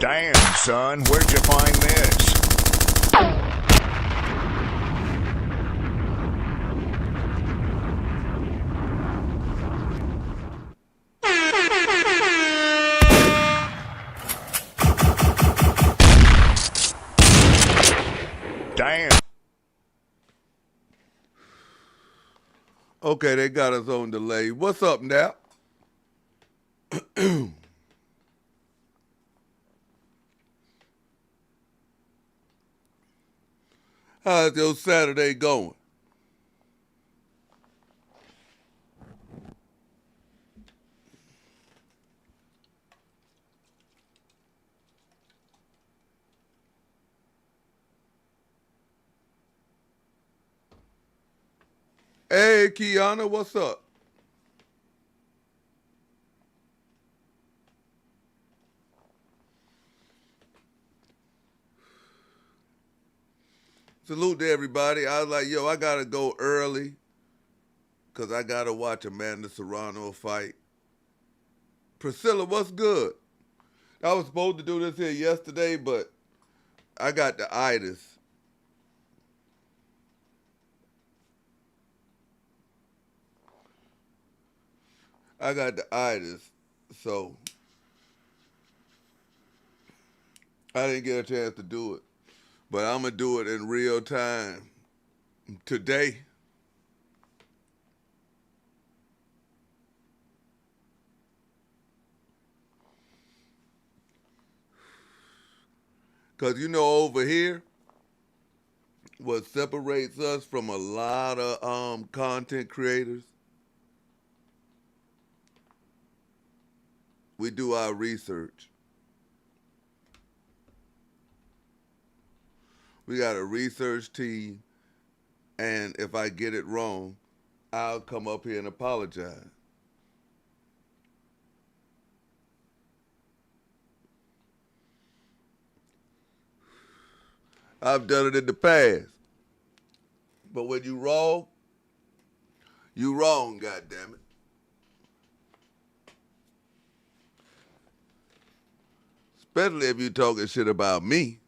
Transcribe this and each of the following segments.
Damn, son, where'd you find this? Damn. Okay, they got us on delay. What's up, Nap? How's your Saturday going? Hey, Kiana, what's up? Salute to everybody. I was like, yo, I got to go early because I got to watch Amanda Serrano fight. Priscilla, what's good? I was supposed to do this here yesterday, but I got the itis. So I didn't get a chance to do it. But I'm going to do it in real time today. Because, you know, over here, what separates us from a lot of content creators, we do our research. We got a research team, and if I get it wrong, I'll come up here and apologize. I've done it in the past. But when you wrong, goddammit. Especially if you talking shit about me.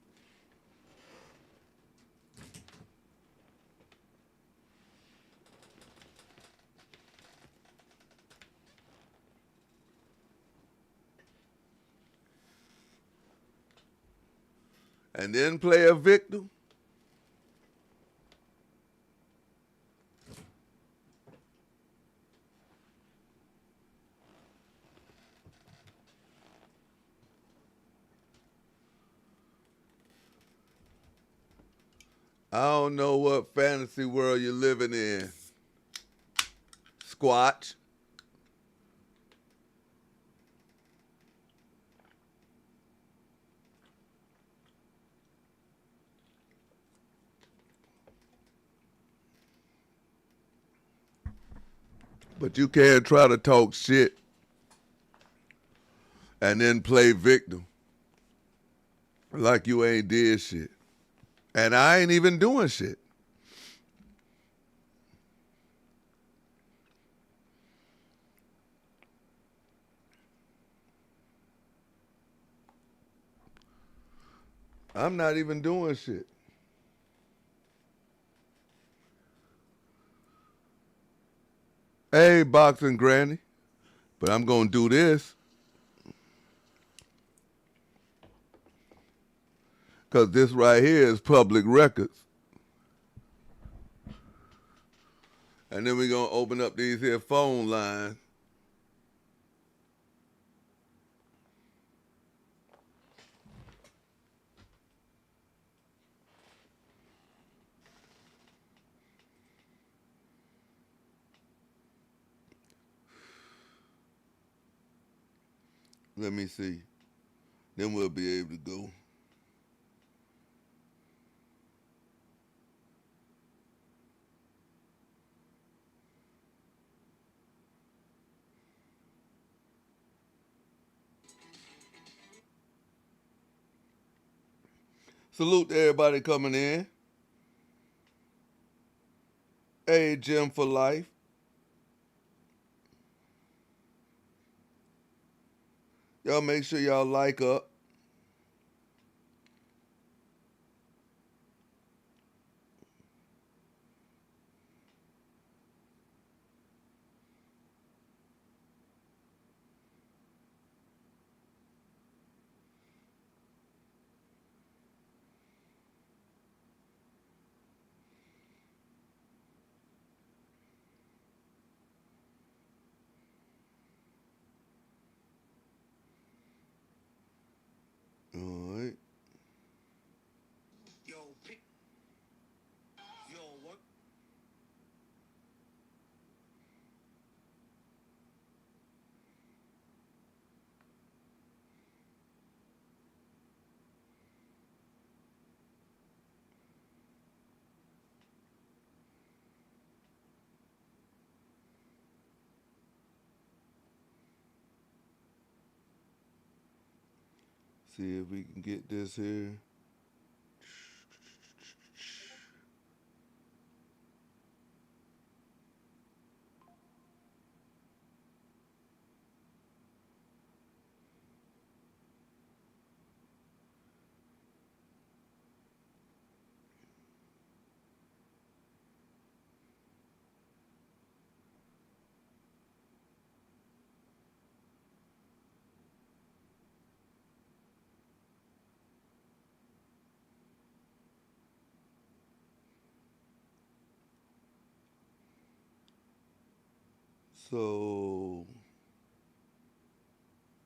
And then play a victim. I don't know what fantasy world you're living in, Squatch. But you can't try to talk shit and then play victim like you ain't did shit. And I ain't even doing shit. I'm not even doing shit. Hey, boxing granny. But I'm going to do this. Because this right here is public records. And then we're going to open up these here phone lines. Let me see. Then we'll be able to go. Salute to everybody coming in. Hey, Jim for life. Y'all make sure y'all like up. See if we can get this here. So,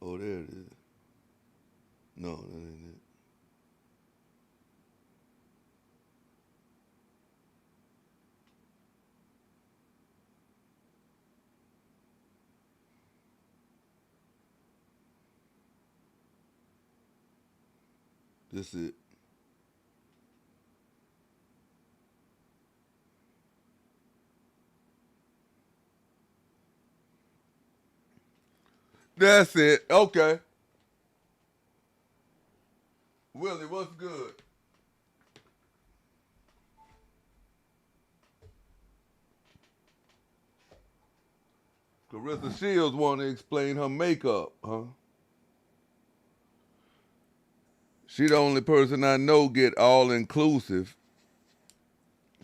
oh, there it is. No, that ain't it. This it. That's it. Okay. Willie, what's good? Claressa Shields want to explain her makeup, huh? She the only person I know get all inclusive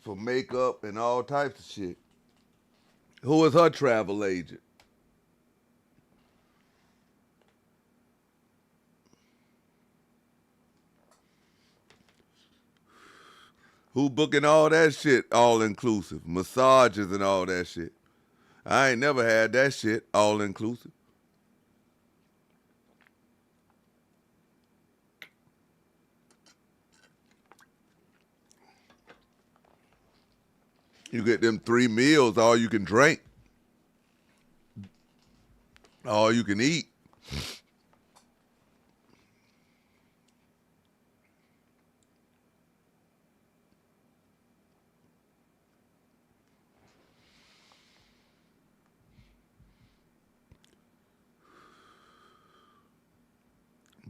for makeup and all types of shit. Who is her travel agent? Who booking all that shit all inclusive? Massages and all that shit. I ain't never had that shit all inclusive. You get them 3 meals, all you can drink, all you can eat.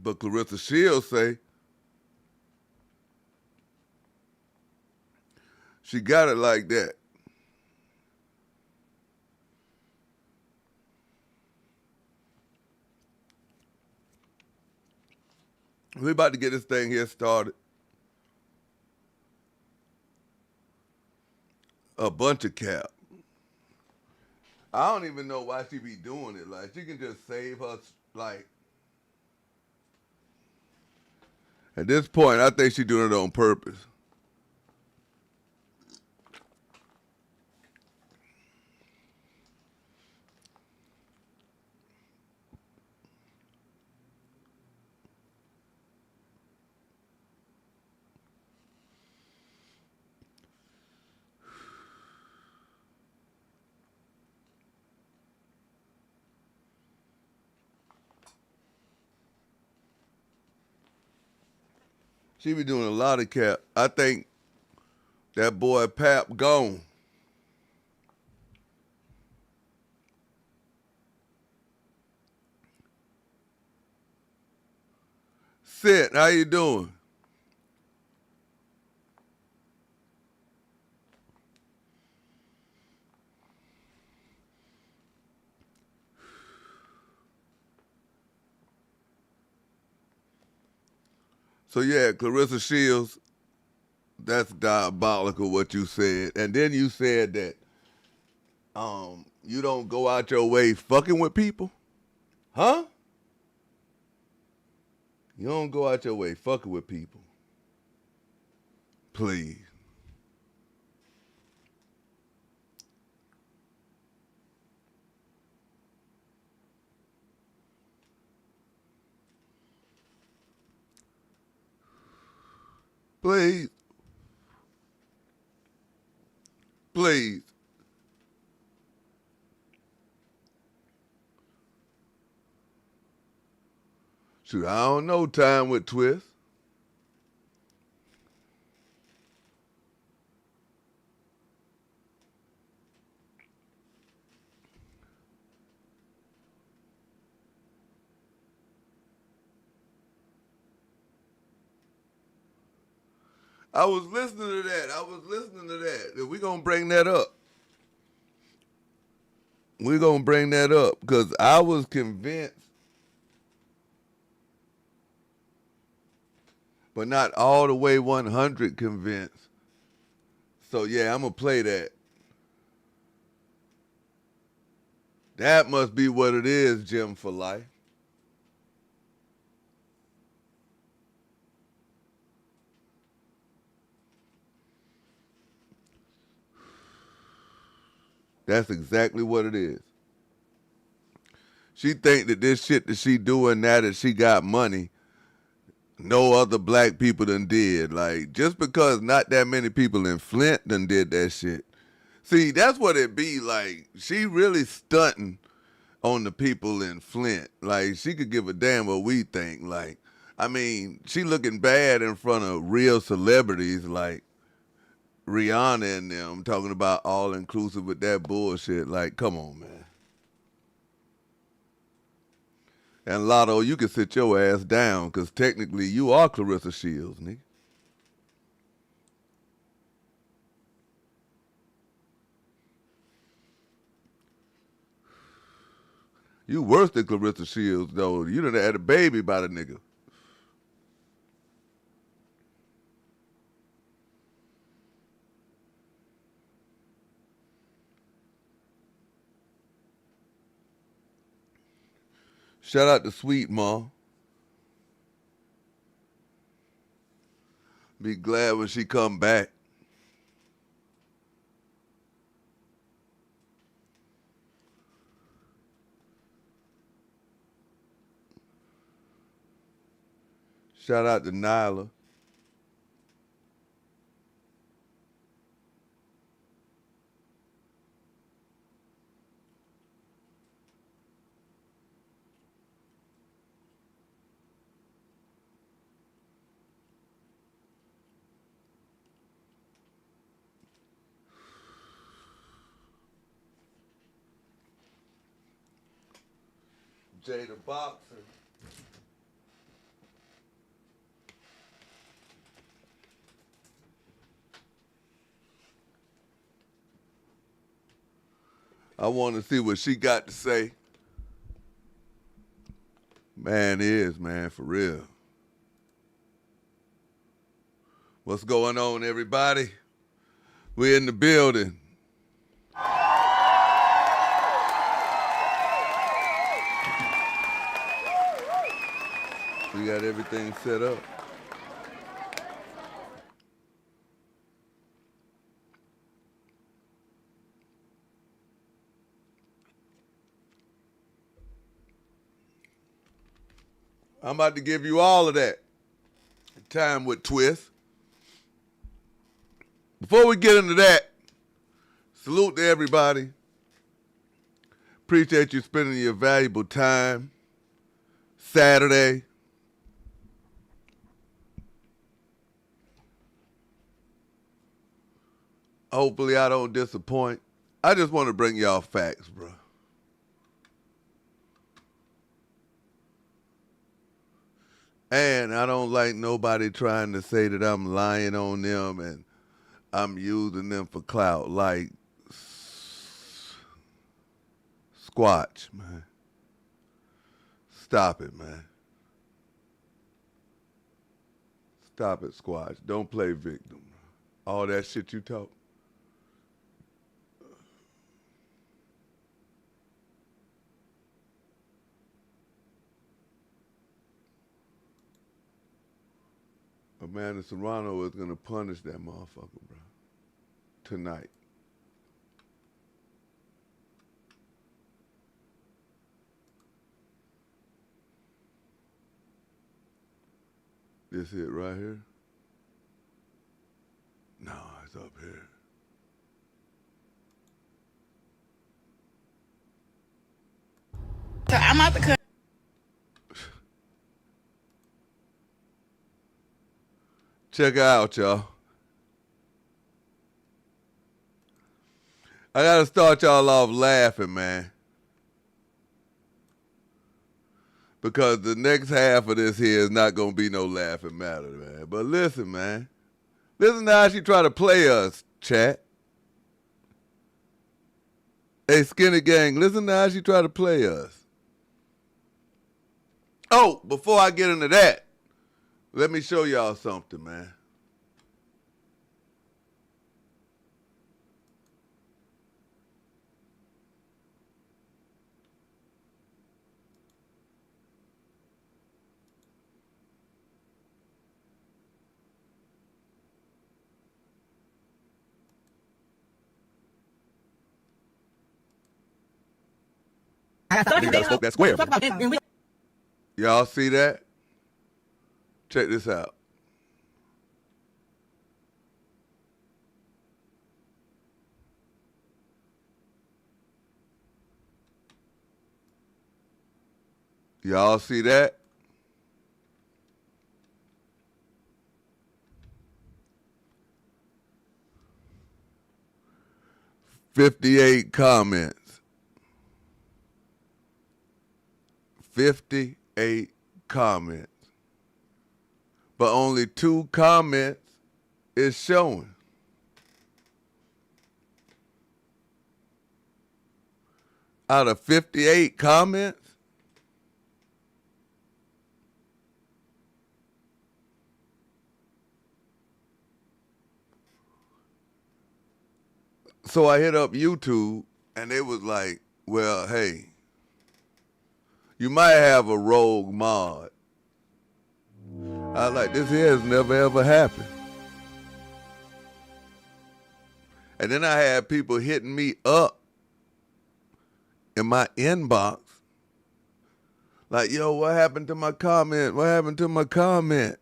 But Claressa Shields say she got it like that. We about to get this thing here started. A bunch of cap. I don't even know why she be doing it. Like, she can just save her, like, at this point, I think she doing it on purpose. She be doing a lot of cap. I think that boy Pap gone. Sid, how you doing? So yeah, Claressa Shields, that's diabolical what you said. And then you said that you don't go out your way fucking with people? Huh? You don't go out your way fucking with people. Please. Please. Please. Shoot, I don't know time with Twist. I was listening to that. We're going to bring that up. We're going to bring that up because I was convinced, but not all the way 100 convinced. So, yeah, I'm going to play that. That must be what it is, Jim for life. That's exactly what it is. She think that this shit that she doing now that she got money, no other black people done did. Like, just because not that many people in Flint done did that shit. See, that's what it be like. She really stunting on the people in Flint. Like, she could give a damn what we think. Like, I mean, she looking bad in front of real celebrities like Rihanna and them talking about all inclusive with that bullshit. Like, come on, man. And Lotto, you can sit your ass down because technically you are Claressa Shields, nigga. You worse than Claressa Shields, though. You done had a baby by the nigga. Shout out to Sweet Ma. Be glad when she come back. Shout out to Nyla. Jay the Boxer. I want to see what she got to say. Man, for real. What's going on, everybody? We're in the building. We got everything set up. I'm about to give you all of that. Time with Twist. Before we get into that, salute to everybody. Appreciate you spending your valuable time. Saturday. Hopefully I don't disappoint. I just want to bring y'all facts, bro. And I don't like nobody trying to say that I'm lying on them and I'm using them for clout. Like, squatch, man. Stop it, man. Stop it, squatch. Don't play victim. All that shit you talk. Amanda Serrano is going to punish that motherfucker, bro. Tonight. This it right here? No, it's up here. So I'm out the cut. Check it out, y'all. I gotta start y'all off laughing, man. Because the next half of this here is not gonna be no laughing matter, man. But listen, man. Listen to how she try to play us, chat. Hey, Skinny Gang, listen to how she try to play us. Oh, before I get into that, let me show y'all something, man. You gotta smoke that square. Y'all see that? Check this out. Y'all see that? $58 comments. 58 comments. But only 2 comments is showing. Out of 58 comments, so I hit up YouTube and they was like, well, hey, you might have a rogue mod. I was like, this here has never ever happened. And then I had people hitting me up in my inbox like, yo, what happened to my comment? What happened to my comment?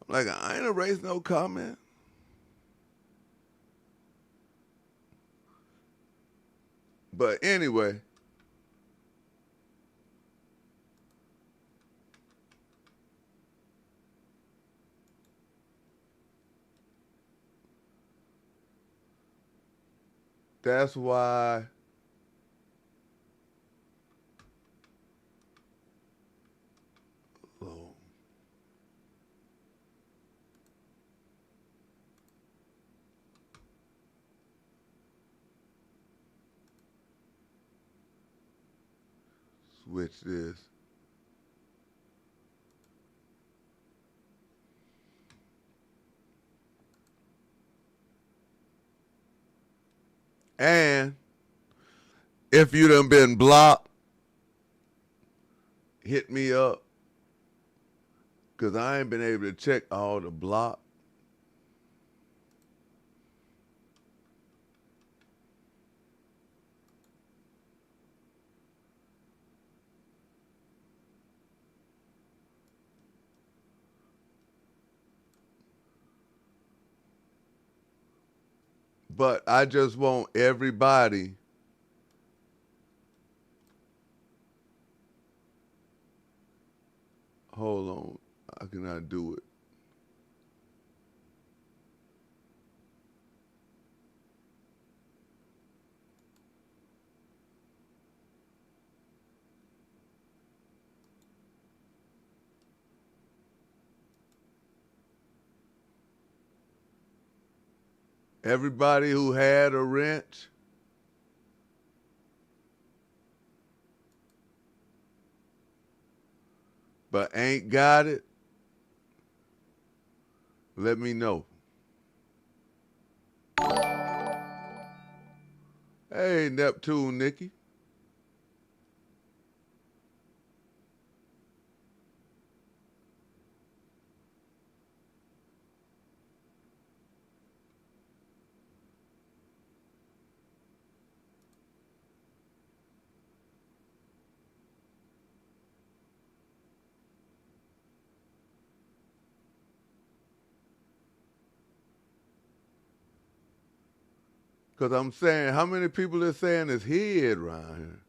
I'm like, I ain't erased no comment. But anyway, that's why switch this. And if you done been blocked, hit me up. Because I ain't been able to check all the block. But I just want everybody hold on. I cannot do it. Everybody who had a wrench, but ain't got it, let me know. Hey, Neptune Nikki. Because I'm saying, how many people are saying it's hid around here?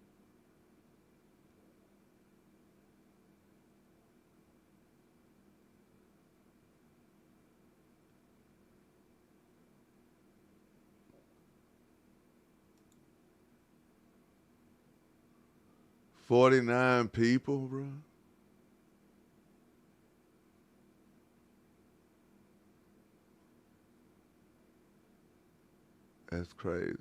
$49 people, bro. That's crazy.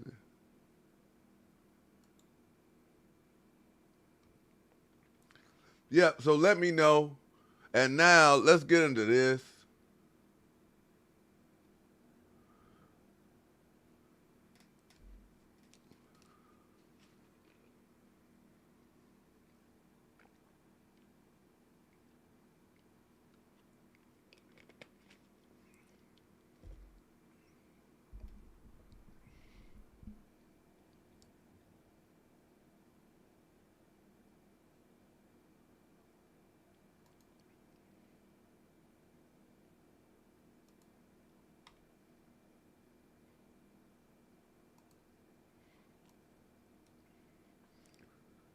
Yep, so let me know. And now let's get into this.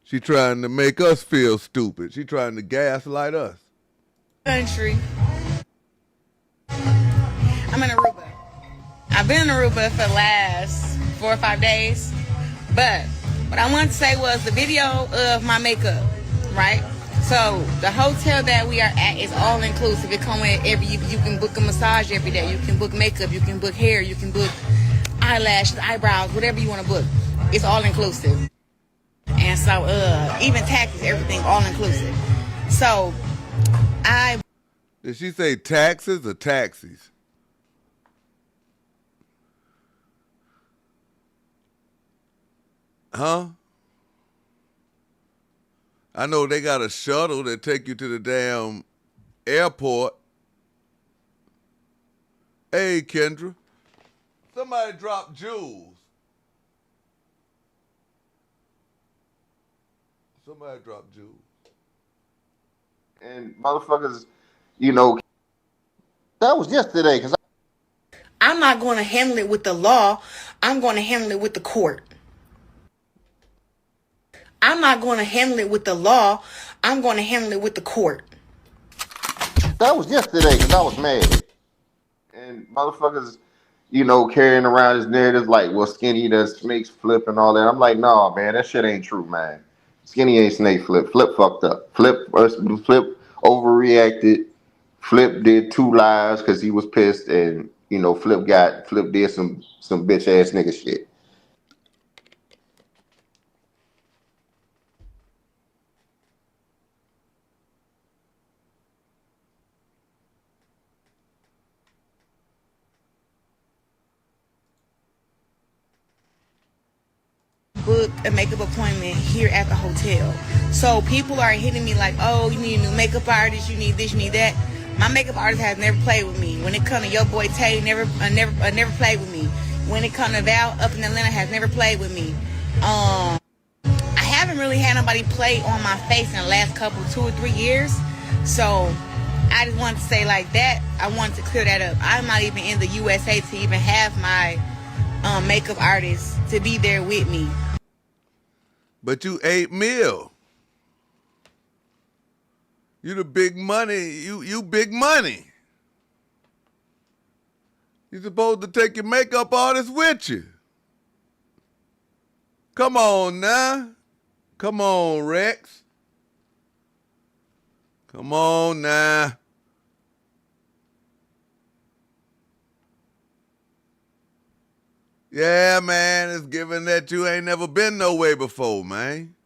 She trying to make us feel stupid. She trying to gaslight us. Country. I'm in Aruba. I've been in Aruba for the last 4 or 5 days. But what I wanted to say was the video of my makeup, right? So the hotel that we are at is all inclusive. It comes with you can book a massage every day. You can book makeup. You can book hair. You can book eyelashes, eyebrows, whatever you want to book. It's all inclusive. And so even taxes, everything all inclusive. So Did she say taxes or taxis? Huh? I know they got a shuttle that take you to the damn airport. Hey, Kendra. Somebody dropped jewels. Somebody dropped jewels. And motherfuckers, you know, that was yesterday. Cause I'm not going to handle it with the law. I'm going to handle it with the court. I'm not going to handle it with the law. I'm going to handle it with the court. that was yesterday because I was mad. And motherfuckers, you know, carrying around this narrative like, well, Skinny does snakes flip and all that. I'm like, nah, man, that shit ain't true, man. Skinny ain't snake flip. Flip fucked up. Flip overreacted. Flip did 2 lives because he was pissed, and you know, Flip did some bitch ass nigga shit. Book a makeup appointment here at the hotel. So people are hitting me like, oh, you need a new makeup artist, you need this, you need that. My makeup artist has never played with me. When it comes to your boy Tay, never played with me. When it comes to Val up in Atlanta, has never played with me. I haven't really had nobody play on my face in the last couple 2 or 3 years. So I just wanted to say like that. I wanted to clear that up. I'm not even in the USA to even have my makeup artist to be there with me. But you 8 mil. You the big money. You big money. You supposed to take your makeup artist with you. Come on now. Come on, Rex. Come on now. Yeah, man, it's given that you ain't never been no way before, man.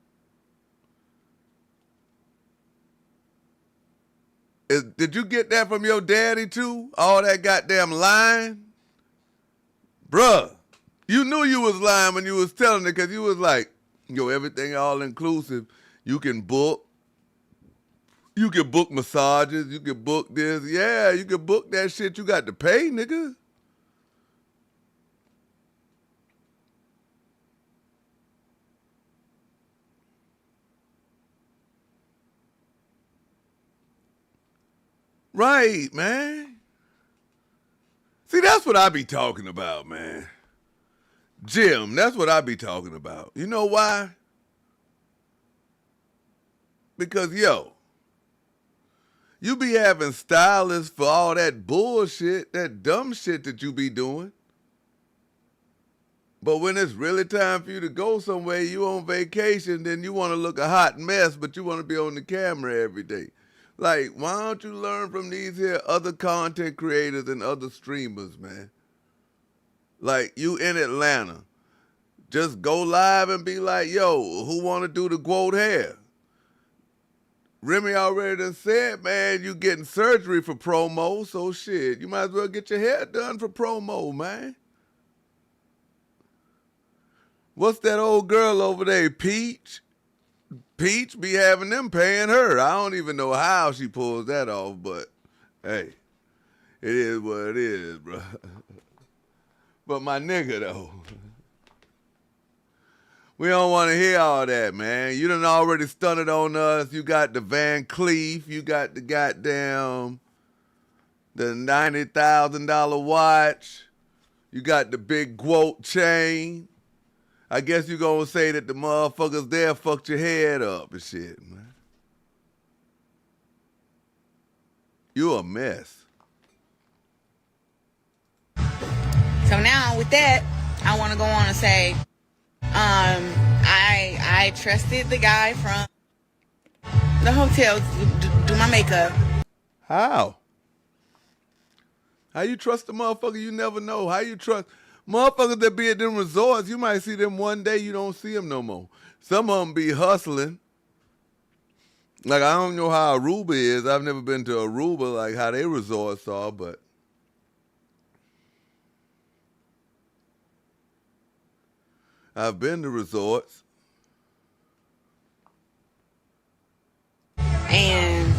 Did you get that from your daddy too? All that goddamn lying? Bruh, you knew you was lying when you was telling it because you was like, yo, everything all inclusive. You can book. You can book massages. You can book this. Yeah, you can book that shit. You got to pay, nigga. Right, man. See, that's what I be talking about, man. Jim, that's what I be talking about. You know why? Because, yo, you be having stylists for all that bullshit, that dumb shit that you be doing. But when it's really time for you to go somewhere, you on vacation, then you want to look a hot mess, but you want to be on the camera every day. Like, why don't you learn from these here other content creators and other streamers, man? Like, you in Atlanta. Just go live and be like, yo, who want to do the quote hair? Remy already done said, man, you getting surgery for promo, so shit, you might as well get your hair done for promo, man. What's that old girl over there, Peach? Peach be having them paying her. I don't even know how she pulls that off, but hey, it is what it is, bro. But my nigga, though, we don't want to hear all that, man. You done already stunted on us. You got the Van Cleef. You got the goddamn, the $90,000 watch. You got the big quote chain. I guess you gonna say that the motherfuckers there fucked your head up and shit, man. You a mess. So now with that, I want to go on and say, I trusted the guy from the hotel to do my makeup. How? How you trust a motherfucker you never know? How you trust motherfuckers that be at them resorts? You might see them one day, you don't see them no more. Some of them be hustling. Like, I don't know how Aruba is. I've never been to Aruba, like how they resorts are, but I've been to resorts. And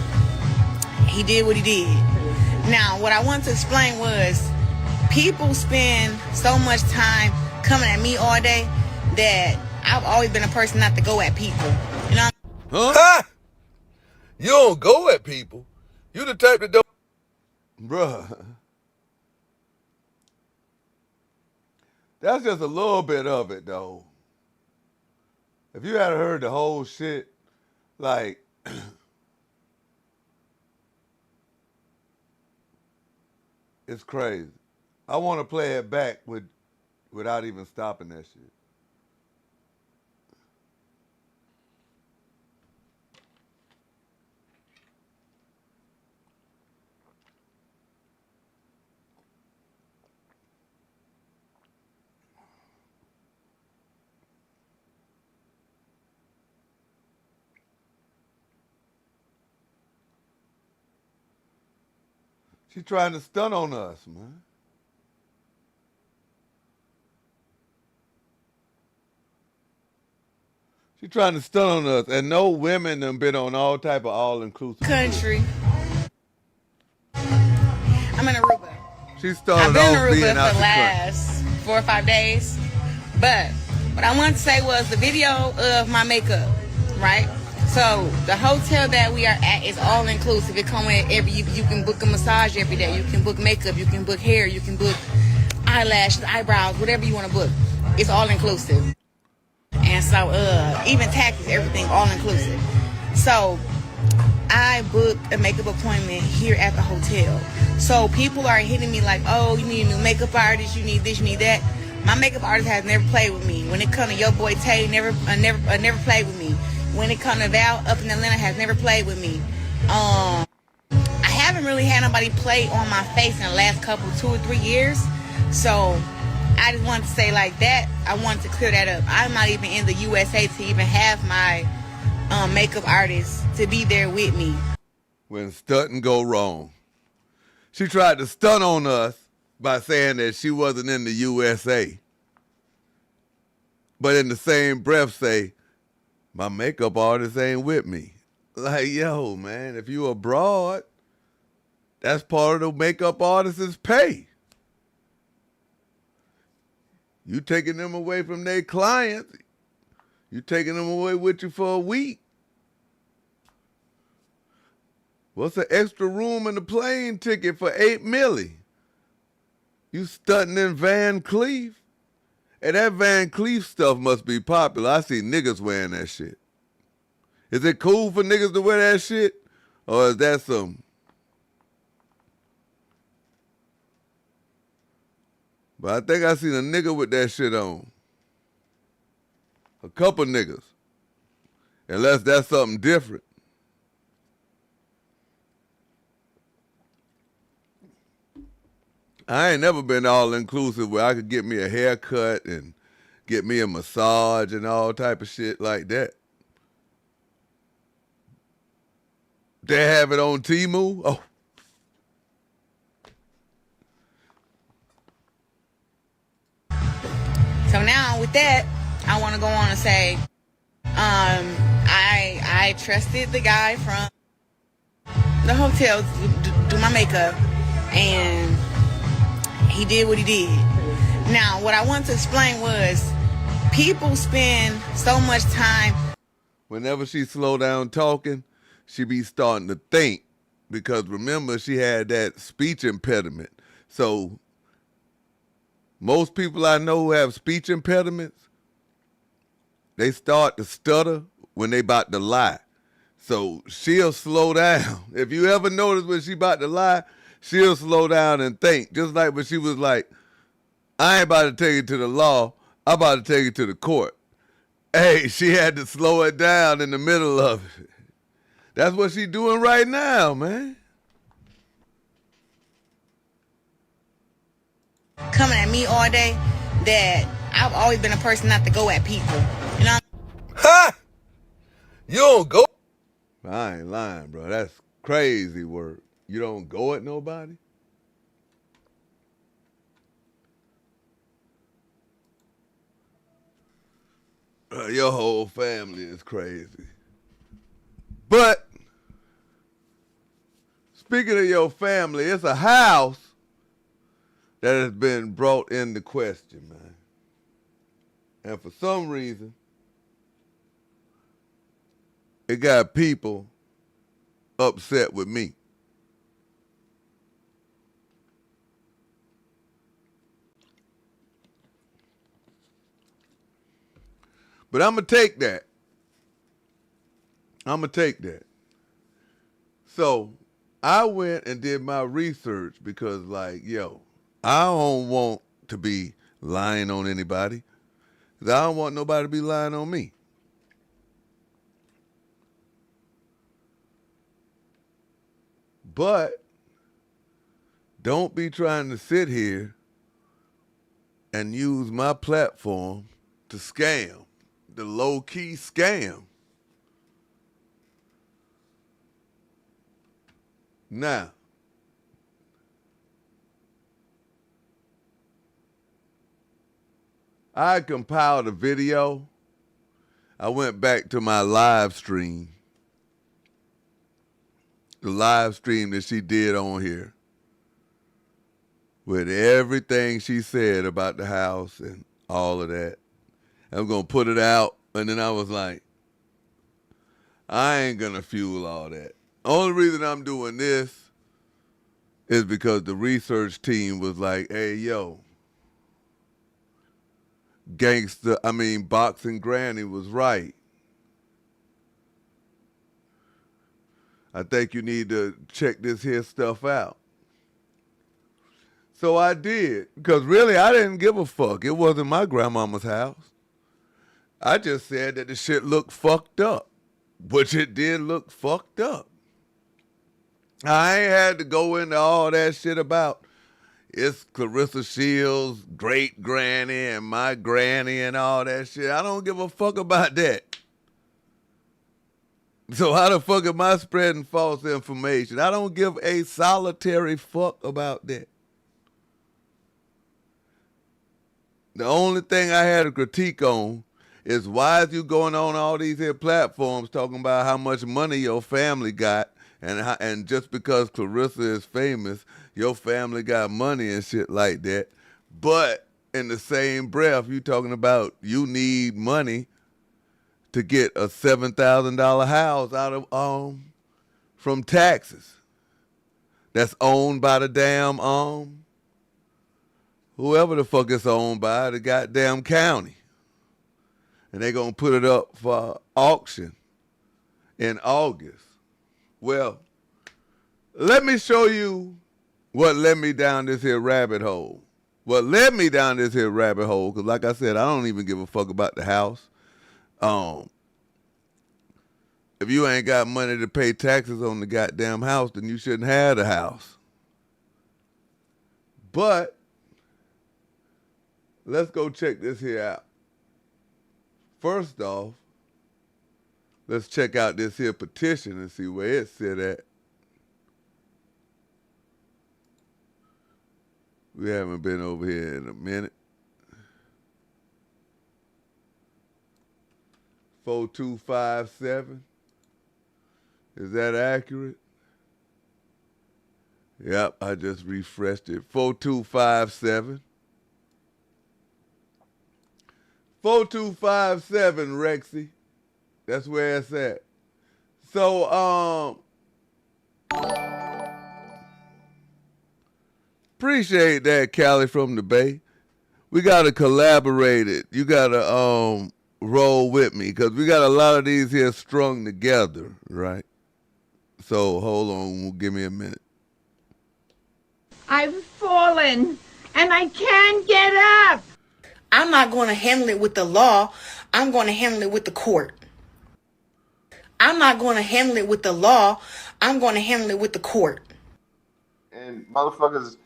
he did what he did. Now, what I want to explain was, people spend so much time coming at me all day that I've always been a person not to go at people. You know? Huh? You don't go at people. You the type that don't. Bruh. That's just a little bit of it, though. If you had heard the whole shit, like, it's crazy. I want to play it back without even stopping that shit. She trying to stun on us, man. She trying to stun on us, and no women done been on all type of all-inclusive Country. I'm in Aruba. She started I've been in off being Aruba out for the the country. last 4 or 5 days. But what I wanted to say was the video of my makeup, right? So the hotel that we are at is all inclusive. It comes with you can book a massage every day. You can book makeup. You can book hair. You can book eyelashes, eyebrows, whatever you want to book. It's all inclusive. And so even taxes, everything, all inclusive. So I booked a makeup appointment here at the hotel. So people are hitting me like, oh, you need a new makeup artist, you need this, you need that. My makeup artist has never played with me. When it comes to your boy Tay, never played with me. When it comes to Val up in Atlanta, has never played with me. I haven't really had nobody play on my face in the last couple, 2 or 3 years. So I just wanted to say like that. I wanted to clear that up. I'm not even in the USA to even have my makeup artist to be there with me. When stunting go wrong. She tried to stun on us by saying that she wasn't in the USA. But in the same breath say, my makeup artist ain't with me. Like, yo, man, if you abroad, that's part of the makeup artist's pay. You taking them away from their clients. You taking them away with you for a week. What's an extra room in the plane ticket for $8 million? You stunting in Van Cleef? And that Van Cleef stuff must be popular. I see niggas wearing that shit. Is it cool for niggas to wear that shit? Or is that some... But I think I seen a nigga with that shit on. A couple niggas. Unless that's something different. I ain't never been all inclusive where I could get me a haircut and get me a massage and all type of shit like that. They have it on Temu? Oh. So now with that, I want to go on and say, I trusted the guy from the hotel to do my makeup, and he did what he did. Now, what I want to explain was, people spend so much time. Whenever she slow down talking, she be starting to think, because remember, she had that speech impediment. So most people I know who have speech impediments, they start to stutter when they about to lie. So she'll slow down. If you ever notice when she about to lie, she'll slow down and think. Just like when she was like, I ain't about to take you to the law, I'm about to take you to the court. Hey, she had to slow it down in the middle of it. That's what she doing right now, man. Coming at me all day, that I've always been a person not to go at people. You know? Ha! You don't go? I ain't lying, bro. That's crazy work. You don't go at nobody? Your whole family is crazy. But speaking of your family, it's a house that has been brought into question, man. And for some reason, it got people upset with me. But I'm going to take that. So I went and did my research because, like, yo, I don't want to be lying on anybody. 'Cause I don't want nobody to be lying on me. But don't be trying to sit here and use my platform to scam, the low-key scam. Now, I compiled a video. I went back to my live stream. The live stream that she did on here. With everything she said about the house and all of that. I'm going to put it out. And then I was like, I ain't going to fuel all that. Only reason I'm doing this is because the research team was like, hey, yo, Boxing Granny was right. I think you need to check this here stuff out. So I did, because really I didn't give a fuck. It wasn't my grandmama's house. I just said that the shit looked fucked up, which it did look fucked up. I ain't had to go into all that shit about it's Claressa Shields' great granny and my granny and all that shit. I don't give a fuck about that. So how the fuck am I spreading false information? I don't give a solitary fuck about that. The only thing I had a critique on is why is you going on all these here platforms talking about how much money your family got, and just because Claressa is famous, your family got money and shit like that. But in the same breath, you talking about you need money to get a $7,000 house out of from taxes that's owned by the damn whoever the fuck it's owned by, the goddamn county. And they gonna put it up for auction in August. Well, let me show you what led me down this here rabbit hole. What led me down this here rabbit hole, because like I said, I don't even give a fuck about the house. If you ain't got money to pay taxes on the goddamn house, then you shouldn't have the house. But let's go check this here out. First off, let's check out this here petition and see where it sit at. We haven't been over here in a minute. 4257. Is that accurate? Yep, I just refreshed it. 4257. 4257, Rexy. That's where it's at. So, appreciate that, Callie from the Bay. We gotta collaborate it. You gotta roll with me, because we got a lot of these here strung together, right? So hold on, give me a minute. I've fallen and I can't get up. I'm not going to handle it with the law. I'm going to handle it with the court. I'm not going to handle it with the law. I'm going to handle it with the court. And motherfuckers,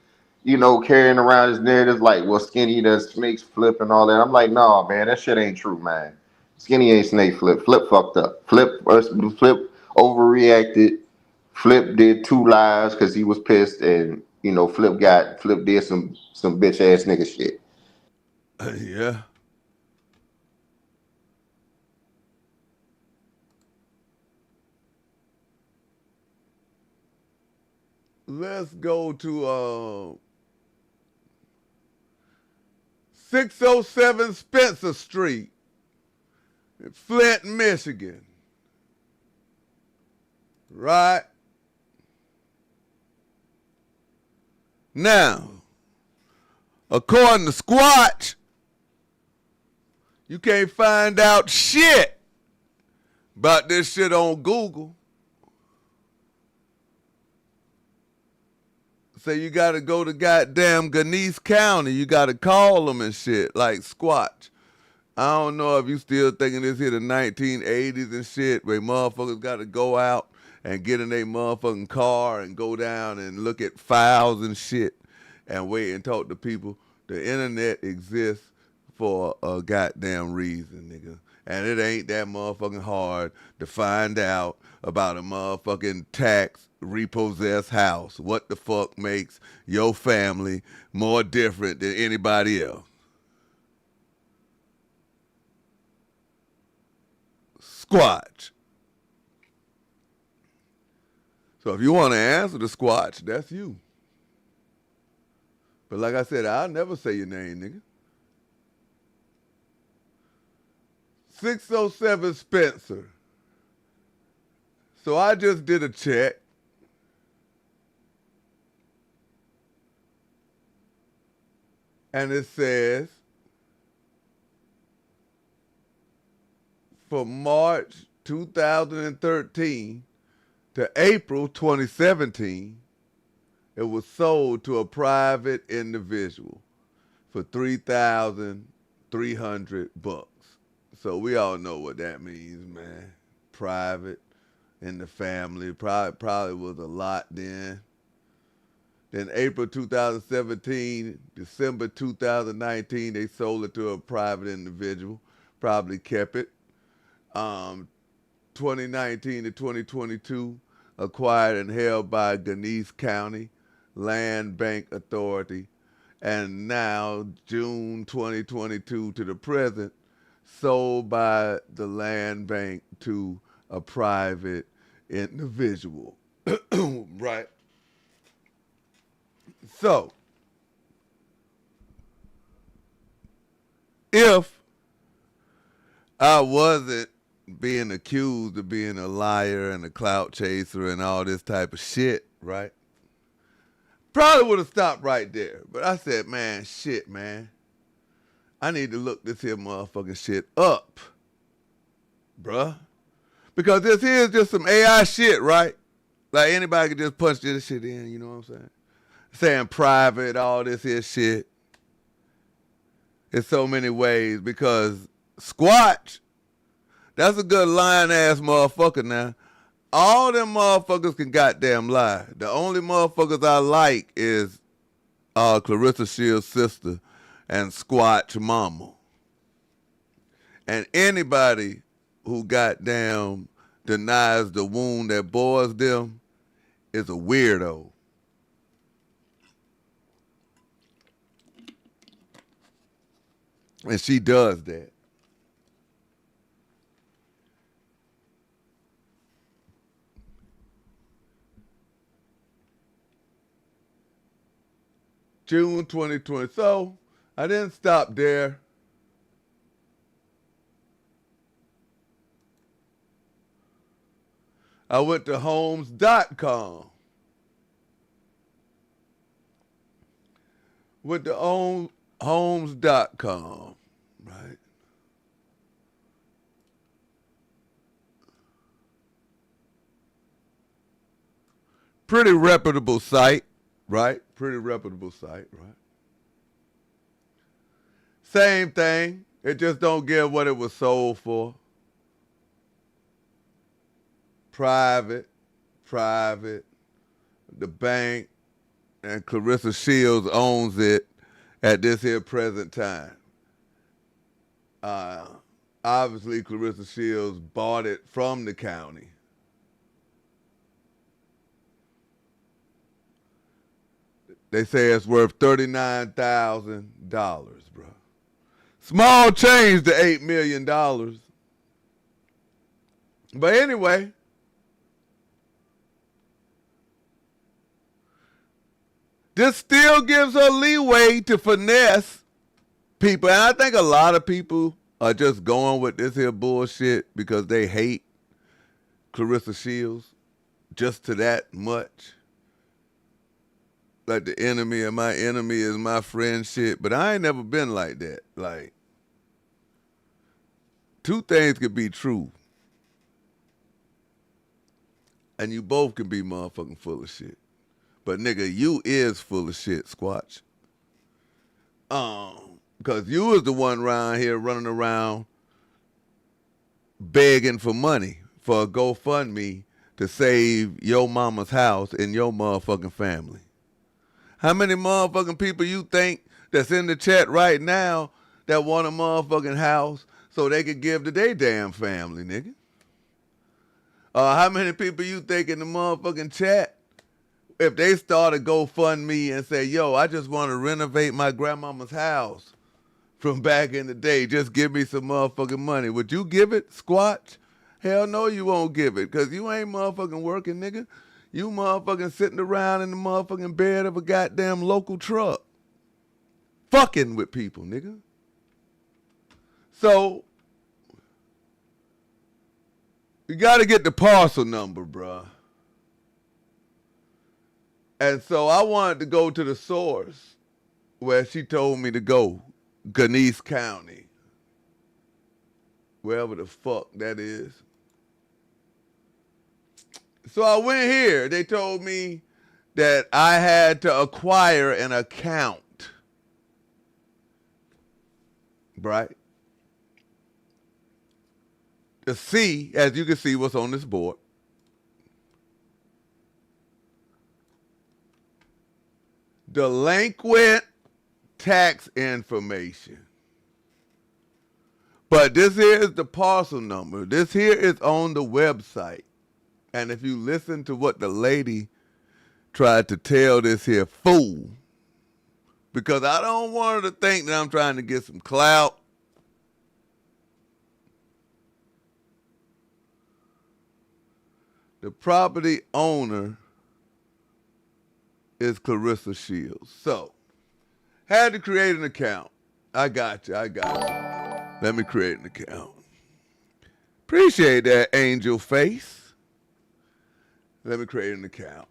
carrying around this narrative like, well, Skinny does snakes flip and all that. I'm like, no, man, that shit ain't true, man. Skinny ain't snake flip. Flip fucked up. Flip overreacted. Flip did 2 lives because he was pissed, and Flip did some bitch ass nigga shit. Yeah. Let's go to 607 Spencer Street, Flint, Michigan. Right? Now, according to Squatch, you can't find out shit about this shit on Google. So you got to go to goddamn Ganesha County. You got to call them and shit, like Squatch. I don't know if you still thinking this here the 1980s and shit, where motherfuckers got to go out and get in their motherfucking car and go down and look at files and shit and wait and talk to people. The internet exists for a goddamn reason, nigga. And it ain't that motherfucking hard to find out about a motherfucking tax repossessed house. What the fuck makes your family more different than anybody else? Squatch. So if you want to answer the Squatch, that's you. But like I said, I'll never say your name, nigga. 607 Spencer. So I just did a check. And it says, from March 2013 to April 2017, it was sold to a private individual for $3,300. So we all know what that means, man. Private, in the family, probably was a lot then. Then April 2017, December 2019, they sold it to a private individual, probably kept it. 2019 to 2022, acquired and held by Ganesha County Land Bank Authority. And now, June 2022 to the present, sold by the land bank to a private individual. Right? So, if I wasn't being accused of being a liar and a clout chaser and all this type of shit, right? Probably would have stopped right there. But I said, man, shit, man. I need to look this here motherfucking shit up, bruh. Because this here is just some AI shit, right? Like anybody can just punch this shit in, you know what I'm saying? Saying private, all this here shit. In so many ways, because Squatch, that's a good lying ass motherfucker now. All them motherfuckers can goddamn lie. The only motherfuckers I like is Claressa Shields' sister and Squatch mama. And anybody who goddamn denies the wound that bores them is a weirdo. And she does that. June 2020. So I didn't stop there. I went to homes.com. Went to homes.com, right? Pretty reputable site, right? Pretty reputable site, right? Same thing. It just don't give what it was sold for. Private. The bank and Claressa Shields owns it at this here present time. Obviously, Claressa Shields bought it from the county. They say it's worth $39,000, bro. Small change to $8 million. But anyway, this still gives her leeway to finesse people. And I think a lot of people are just going with this here bullshit because they hate Claressa Shields just to that much. Like the enemy of my enemy is my friend shit. But I ain't never been like that. Like, two things could be true. And you both can be motherfucking full of shit. But nigga, you is full of shit, Squatch. Because you was the one around here running around begging for money for a GoFundMe to save your mama's house and your motherfucking family. How many motherfucking people you think that's in the chat right now that want a motherfucking house so they could give to their damn family, nigga? How many people you think in the motherfucking chat, if they start a GoFundMe and say, yo, I just want to renovate my grandmama's house from back in the day, just give me some motherfucking money. Would you give it, Squatch? Hell no, you won't give it, because you ain't motherfucking working, nigga. You motherfucking sitting around in the motherfucking bed of a goddamn local truck. Fucking with people, nigga. So, you got to get the parcel number, bruh. And so I wanted to go to the source where she told me to go, Ganesha County, wherever the fuck that is. So I went here. They told me that I had to acquire an account, right? To see, as you can see, what's on this board. Delinquent tax information. But this here is the parcel number. This here is on the website. And if you listen to what the lady tried to tell this here fool, because I don't want her to think that I'm trying to get some clout. The property owner is Claressa Shields. So, had to create an account. I got you. Let me create an account. Appreciate that, angel face. Let me create an account.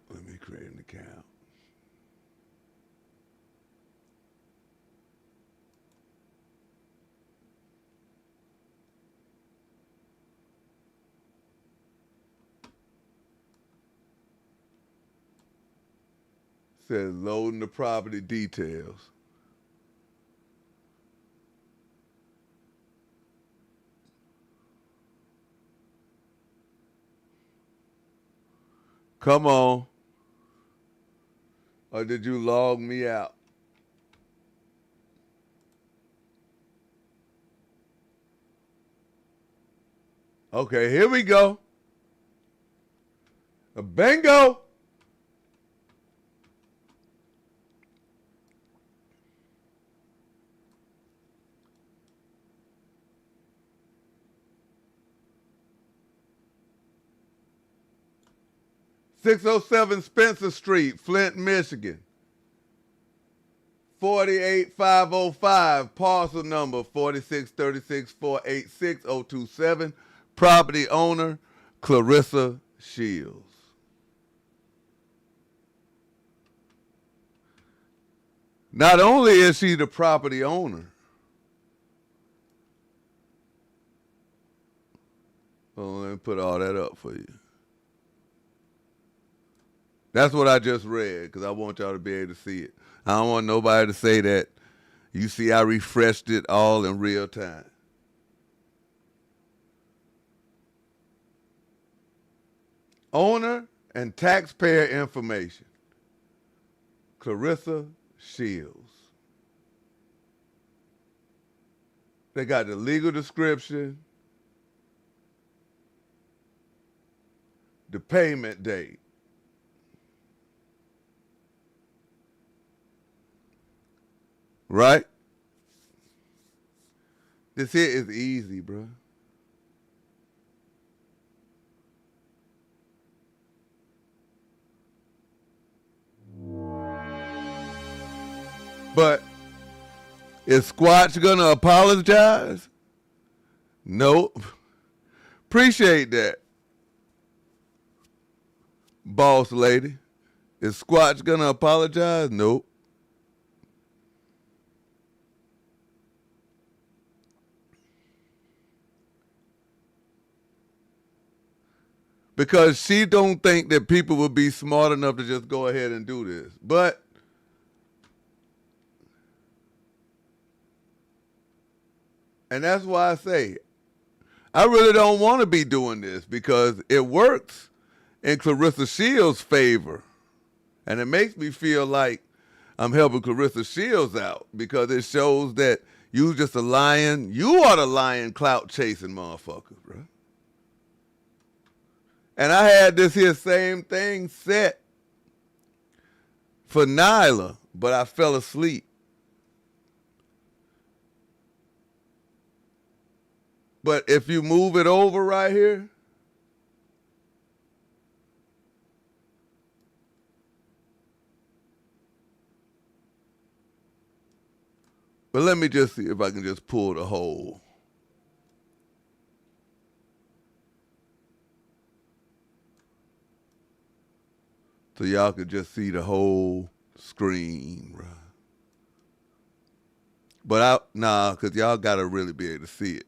Says loading the property details. Come on. Or did you log me out? Okay, here we go. A bingo. .607 Spencer Street, Flint, Michigan. 48505, parcel number 4636486027. Property owner, Claressa Shields. Not only is she the property owner, let me put all that up for you. That's what I just read because I want y'all to be able to see it. I don't want nobody to say that. You see, I refreshed it all in real time. Owner and taxpayer information. Claressa Shields. They got the legal description, the payment date. Right? This here is easy, bro. But is Squatch gonna apologize? Nope. Appreciate that, boss lady. Is Squatch gonna apologize? Nope. Because she don't think that people would be smart enough to just go ahead and do this. But and that's why I say, I really don't want to be doing this because it works in Claressa Shields' favor. And it makes me feel like I'm helping Claressa Shields out because it shows that you just a lying, you are the lying clout chasing motherfucker, bro. And I had this here same thing set for Nyla, but I fell asleep. But if you move it over right here, but let me just see if I can just pull the whole. So y'all could just see the whole screen, bro. But cause y'all gotta really be able to see it.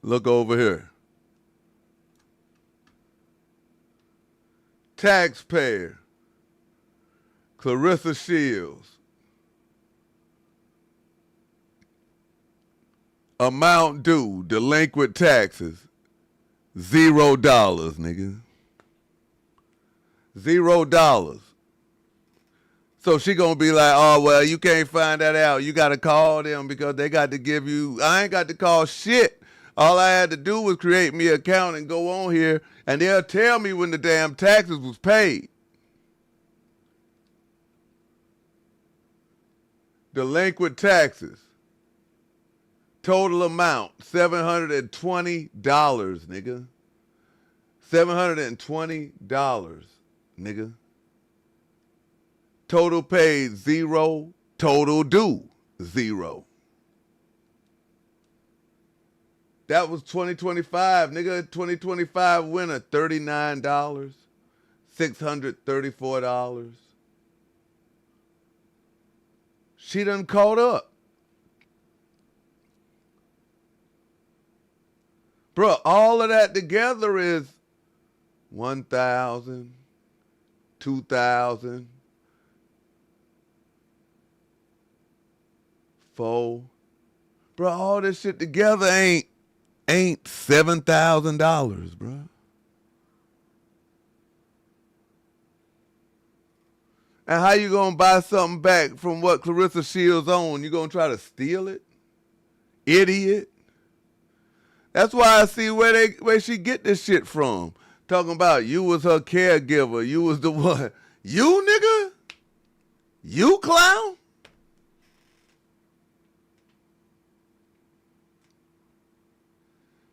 Look over here. Taxpayer, Claressa Shields. Amount due, delinquent taxes. $0, nigga. $0. So she gonna be like, oh, well, you can't find that out. You gotta call them because they got to give you, I ain't got to call shit. All I had to do was create me an account and go on here and they'll tell me when the damn taxes was paid. Delinquent taxes. Total amount, $720, nigga. $720, nigga. Total paid, $0. Total due, $0. That was 2025, nigga. 2025 winner, $39. $634. She done caught up. Bro, all of that together is 1,000, 2,000, 4. Bro, all this shit together ain't $7,000, bro. And how you gonna buy something back from what Claressa Shields owned? You gonna try to steal it? Idiot. That's why I see where she get this shit from. Talking about you was her caregiver. You was the one. You, nigga? You, clown?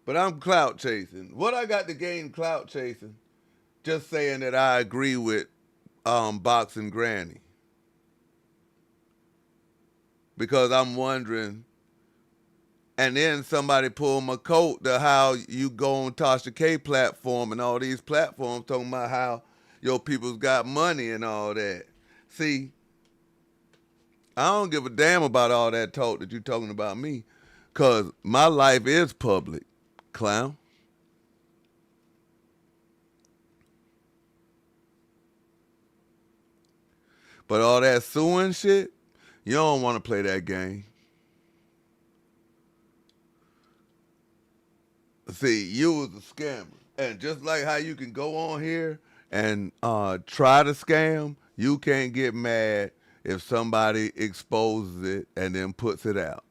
But I'm clout chasing. What I got to gain clout chasing? Just saying that I agree with Boxing Granny. Because I'm wondering, and then somebody pulled my coat to how you go on Tasha K platform and all these platforms talking about how your people's got money and all that. See, I don't give a damn about all that talk that you talking about me, because my life is public, clown. But all that suing shit, you don't want to play that game. See, you was a scammer. And just like how you can go on here and try to scam, you can't get mad if somebody exposes it and then puts it out.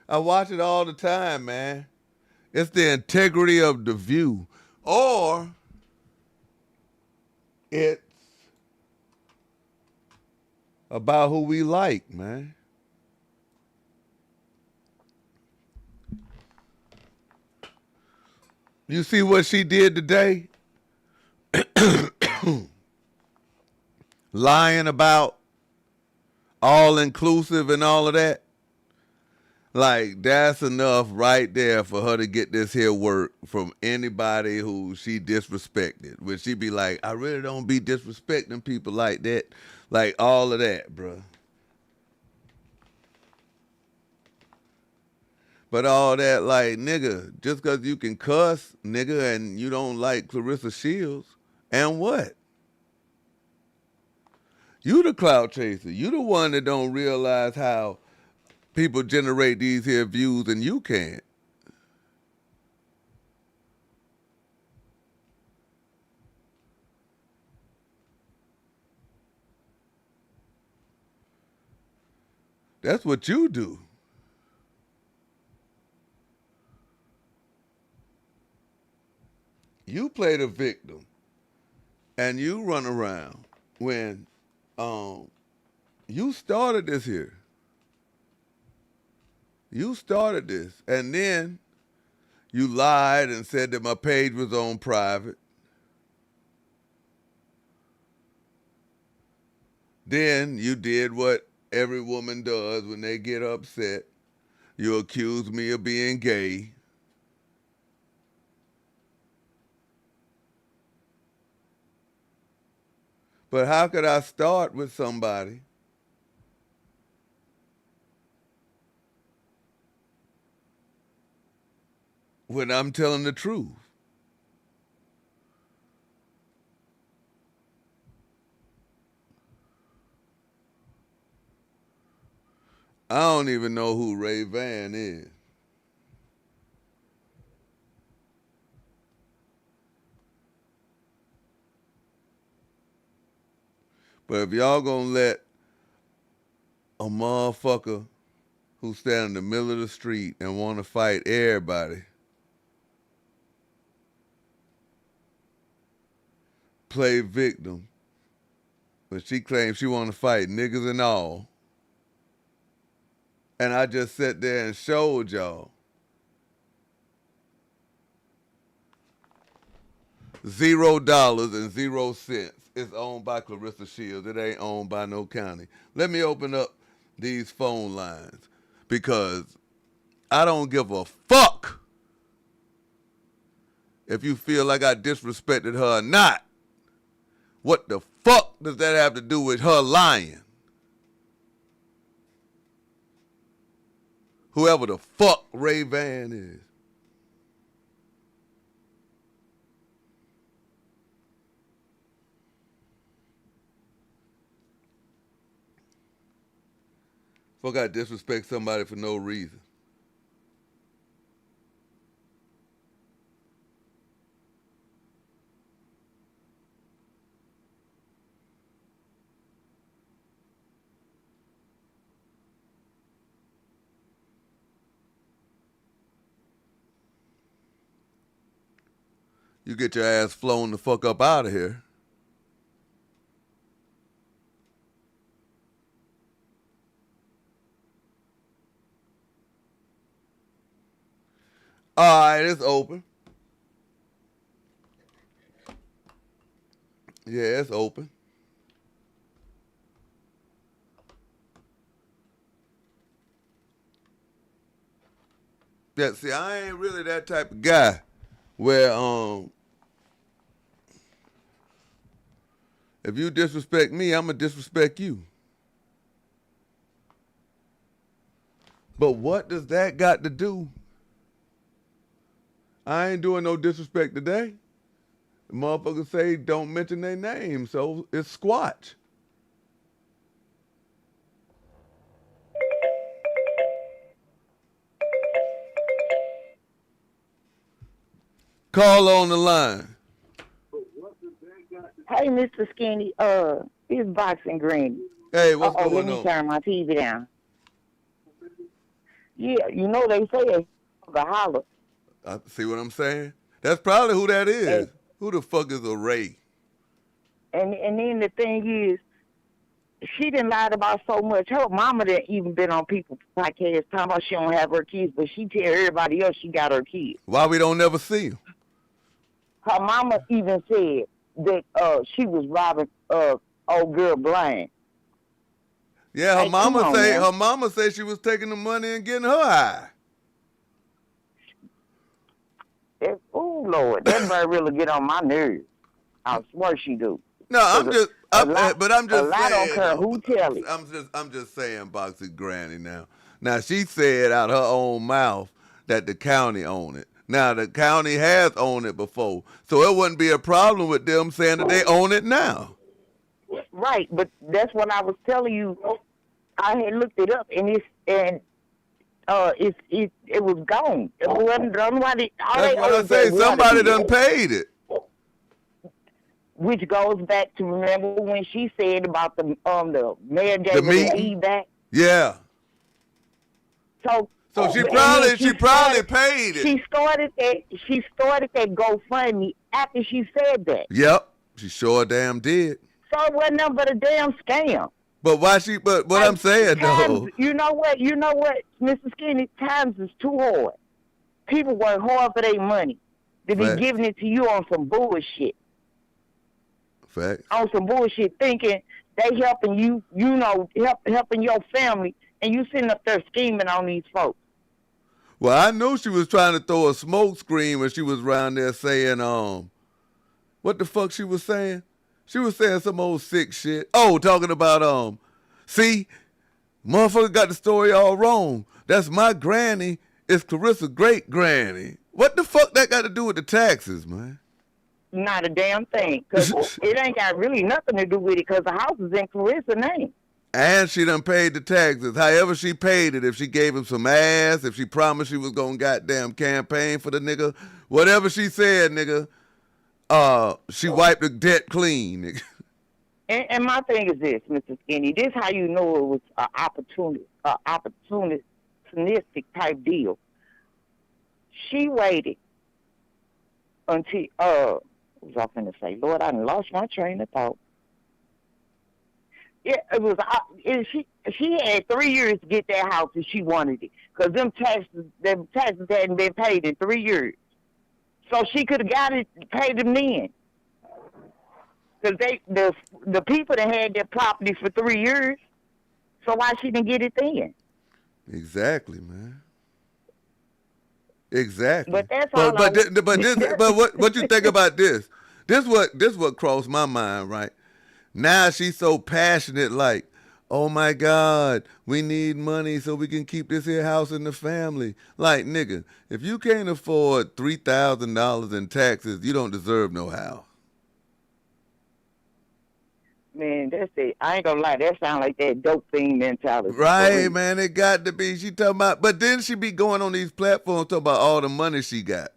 I watch it all the time, man. It's the integrity of the view. Or it's about who we like, man. You see what she did today? Lying about all inclusive and all of that. Like, that's enough right there for her to get this here work from anybody who she disrespected. When she be like, I really don't be disrespecting people like that. Like, all of that, bruh. But all that, like, nigga, just because you can cuss, nigga, and you don't like Claressa Shields, and what? You the clout chaser. You the one that don't realize how people generate these here views and you can't. That's what you do. You play the victim and you run around when you started this here. You started this, and then you lied and said that my page was on private. Then you did what every woman does when they get upset. You accused me of being gay. But how could I start with somebody when I'm telling the truth? I don't even know who Ray Van is. But if y'all gonna let a motherfucker who stand in the middle of the street and want to fight everybody play victim, but she claims she want to fight niggas and all, and I just sat there and showed y'all $0.00 is owned by Claressa Shields. It ain't owned by no county. Let me open up these phone lines because I don't give a fuck if you feel like I disrespected her or not. What the fuck does that have to do with her lying? Whoever the fuck Ray Van is. Fuck, I disrespect somebody for no reason. You get your ass flown the fuck up out of here. All right, it's open. Yeah, it's open. Yeah, see, I ain't really that type of guy where if you disrespect me, I'm gonna disrespect you. But what does that got to do? I ain't doing no disrespect today. The motherfuckers say don't mention their name, so it's squatch. Call on the line. Hey, Mr. Skinny, it's Boxing Granny. Hey, what's Let going me on? turn my TV down. Yeah, you know they say the holler. See what I'm saying? That's probably who that is. Hey. Who the fuck is a Ray? And then the thing is, she done lied about so much. Her mama done even been on people's podcasts talking about she don't have her kids, but she tell everybody else she got her kids. Why we don't never see him? Her mama even said that she was robbing old girl blind. Yeah, her Hey, come on, man. her mama say she was taking the money and getting her high. Oh Lord, that might really get on my nerves. I swear she do. No, I'm just A lot saying. don't care who tell it. I'm just saying, Boxing Granny now. Now she said out her own mouth that the county own it. Now the county has owned it before, so it wouldn't be a problem with them saying that they own it now. Right, but that's what I was telling you. I had looked it up, and it was gone. It wasn't done. That's what I say. Somebody done paid it. Which goes back to, remember when she said about the mayor gave her the meeting? feedback. Yeah. So she and probably then she probably paid it. She started that GoFundMe after she said that. Yep, she sure damn did. So it wasn't nothing but a damn scam. But why she? But what I'm saying though, You know what, Mr. Skinny, times is too hard. People work hard for their money. They be Facts. giving it to you on some bullshit. Facts. On some bullshit, thinking they helping you, helping your family, and you sitting up there scheming on these folks. Well, I knew she was trying to throw a smoke screen when she was around there saying, what the fuck she was saying? She was saying some old sick shit. Oh, talking about, see, motherfucker got the story all wrong. That's my granny. It's Clarissa's great granny. What the fuck that got to do with the taxes, man? Not a damn thing, because it ain't got really nothing to do with it, because the house is in Clarissa's name. And she done paid the taxes. However she paid it, if she gave him some ass, if she promised she was gonna goddamn campaign for the nigga, whatever she said, nigga, she wiped the debt clean, nigga. And my thing is this, Mr. Skinny, this how you know it was an opportunistic type deal. She waited until, what was I finna say? Lord, I done lost my train of thought. Yeah, it was. She had 3 years to get that house if she wanted it, because them taxes hadn't been paid in 3 years. So she could have got it, paid them then. Because the people that had their property for 3 years, so why she didn't get it then? Exactly, man. Exactly. But that's all. But what you think about this? This what crossed my mind, right? Now she's so passionate, like, oh my God, we need money so we can keep this here house in the family. Like, nigga, if you can't afford $3,000 in taxes, you don't deserve no house. Man, that's it. I ain't gonna lie, that sound like that dope thing mentality. Right, man, it got to be. She talking about, but then she be going on these platforms talking about all the money she got.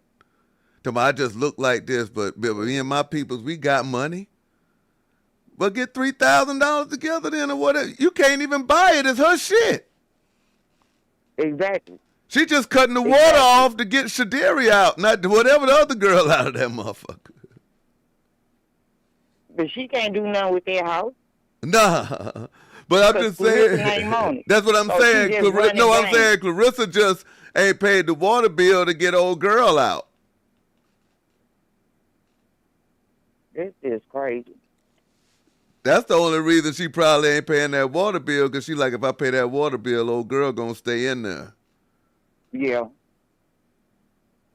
Talking about, I just look like this, but me and my peoples, we got money. But get $3,000 together then or whatever. You can't even buy it. It's her shit. Exactly. She just cutting the water off to get Shadiri out, not whatever the other girl out of that motherfucker. But she can't do nothing with that house. Nah. But I'm just saying. That's what I'm saying. I'm saying Claressa just ain't paid the water bill to get old girl out. This is crazy. That's the only reason she probably ain't paying that water bill, because she like, if I pay that water bill, old girl gonna stay in there. Yeah.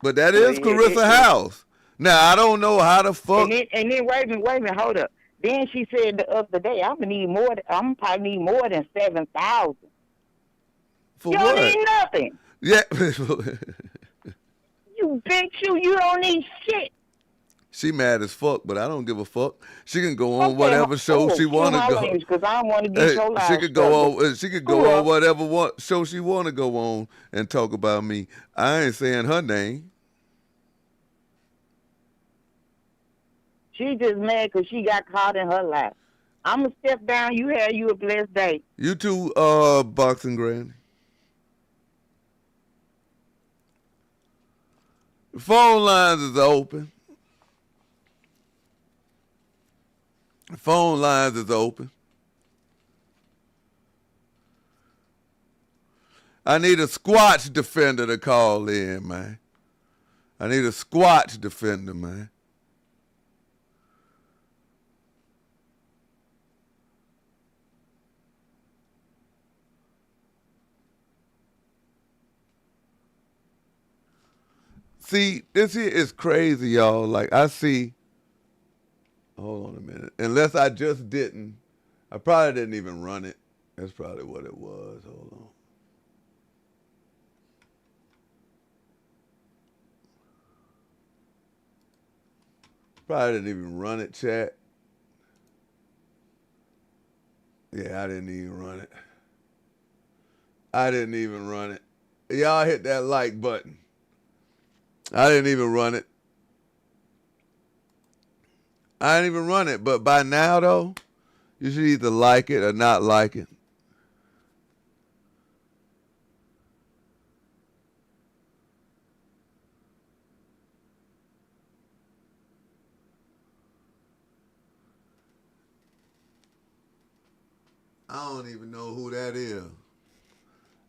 But that is Claressa's house. Now, I don't know how the fuck. And then wait a minute, hold up. Then she said the other day, I'm probably need more than 7,000. For you what? don't need nothing. Yeah. You bitch, you don't need shit. She mad as fuck, but I don't give a fuck. She can go on whatever show she want to go. Because I don't want to get your life. She could go on. She could go on whatever show she want to go on and talk about me. I ain't saying her name. She just mad because she got caught in her life. I'm gonna step down. You have you a blessed day. You too, boxing granny. The phone lines is open. The phone lines is open. I need a squatch defender to call in, man. I need a squatch defender, man. See, this here is crazy, y'all. Like, I see. Hold on a minute. Unless I just didn't. I probably didn't even run it. That's probably what it was. Hold on. Probably didn't even run it, chat. Yeah, I didn't even run it. I didn't even run it. Y'all hit that like button. I didn't even run it. I didn't even run it. But by now, though, you should either like it or not like it. I don't even know who that is.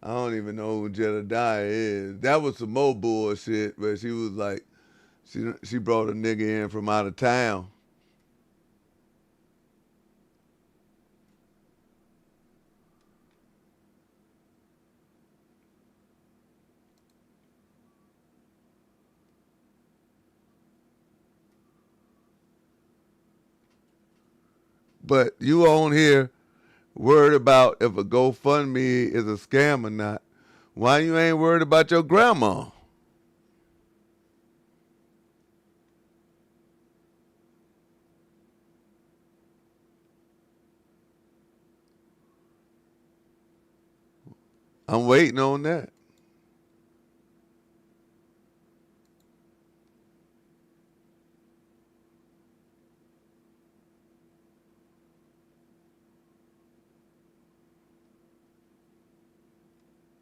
I don't even know who Jedediah is. That was some more bullshit, but she was like, she brought a nigga in from out of town. But you on here worried about if a GoFundMe is a scam or not. Why you ain't worried about your grandma? I'm waiting on that.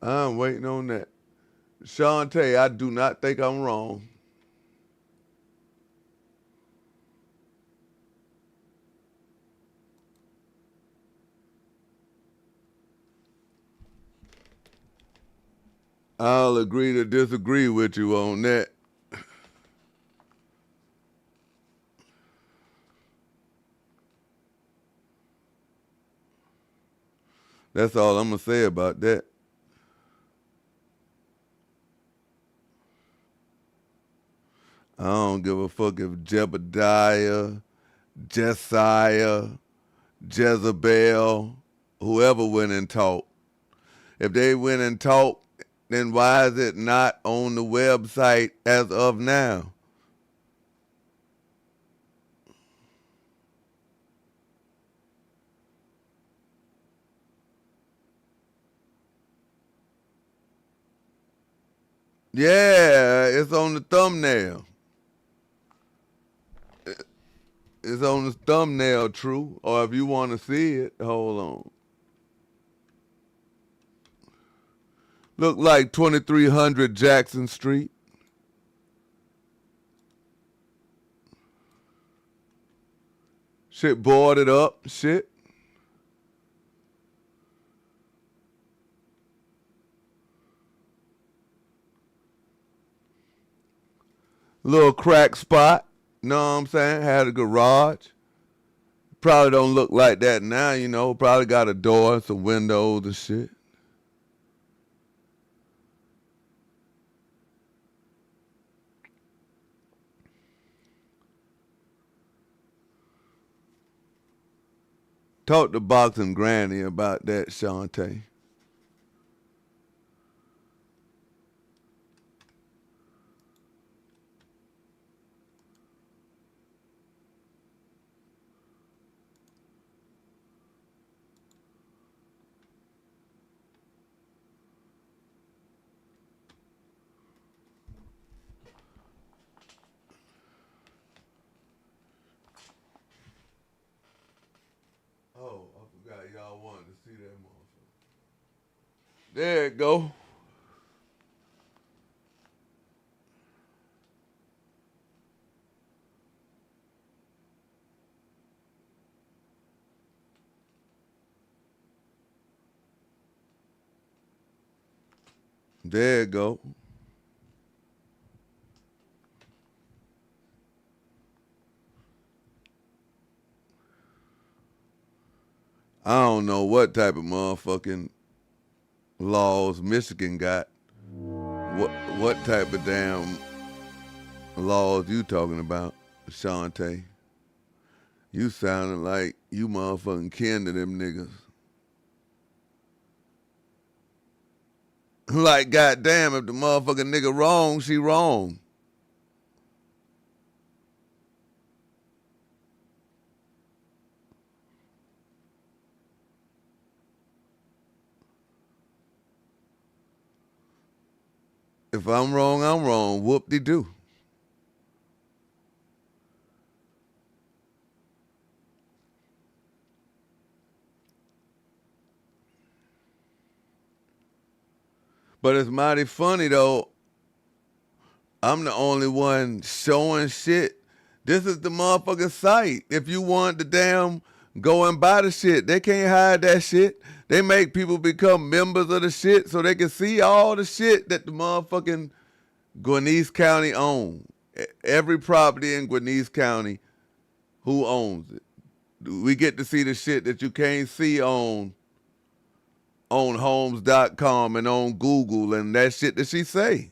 I'm waiting on that. Shantae, I do not think I'm wrong. I'll agree to disagree with you on that. That's all I'm going to say about that. I don't give a fuck if Jebediah, Jesiah, Jezebel, whoever went and talked. If they went and talked, then why is it not on the website as of now? Yeah, it's on the thumbnail. It's on the thumbnail, true. Or if you want to see it, hold on. Look like 2300 Jackson Street. Shit boarded up, shit. Little crack spot, know what I'm saying? Had a garage. Probably don't look like that now, you know. Probably got a door and some windows and shit. Talk to Boxing Granny about that, Shantae. Oh, I forgot y'all wanted to see that motherfucker. There it go. There it go. I don't know what type of motherfucking laws Michigan got. What type of damn laws you talking about, Shantae? You sounding like you motherfucking kin to them niggas. Like, goddamn, if the motherfucking nigga wrong, she wrong. If I'm wrong, I'm wrong. Whoop-de-doo. But it's mighty funny, though. I'm the only one showing shit. This is the motherfucking site. If you want the damn go and buy the shit, they can't hide that shit. They make people become members of the shit so they can see all the shit that the motherfucking Gwinnett County owns. Every property in Gwinnett County, who owns it? We get to see the shit that you can't see on homes.com and on Google and that shit that she say.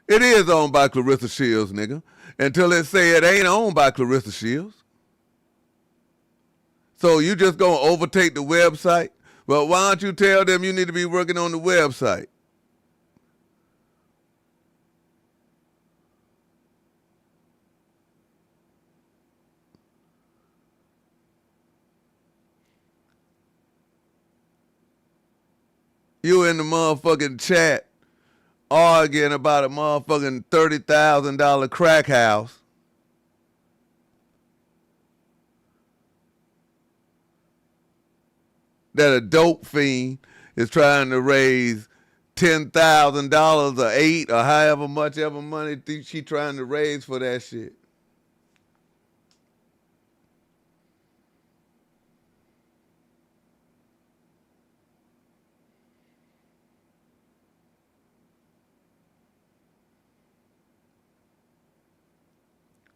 It is owned by Claressa Shields, nigga. Until it say it ain't owned by Claressa Shields. So you just gonna overtake the website? Well, why don't you tell them you need to be working on the website? You in the motherfucking chat arguing about a motherfucking $30,000 crack house. That a dope fiend is trying to raise $10,000 or $8,000 or however much ever money she trying to raise for that shit.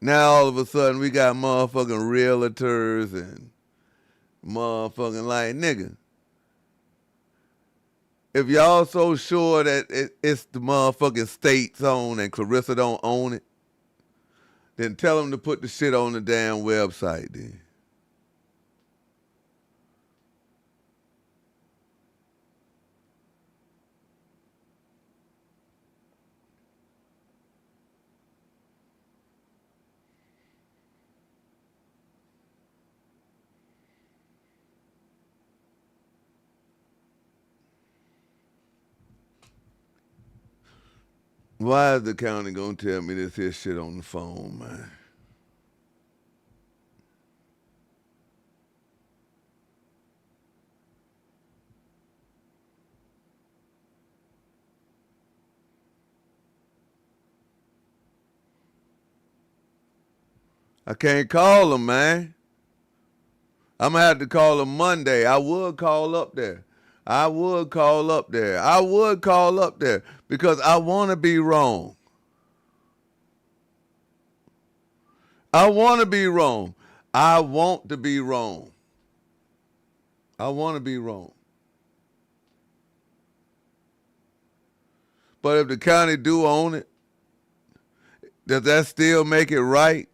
Now all of a sudden we got motherfucking realtors and motherfucking like, nigga. If y'all so sure that it's the motherfucking state's own and Claressa don't own it, then tell them to put the shit on the damn website then. Why is the county gonna tell me this here shit on the phone, man? I can't call them, man. I'm going to have to call them Monday. I would call up there. I would call up there because I want to be wrong. I want to be wrong. I want to be wrong. I want to be wrong. But if the county do own it, does that still make it right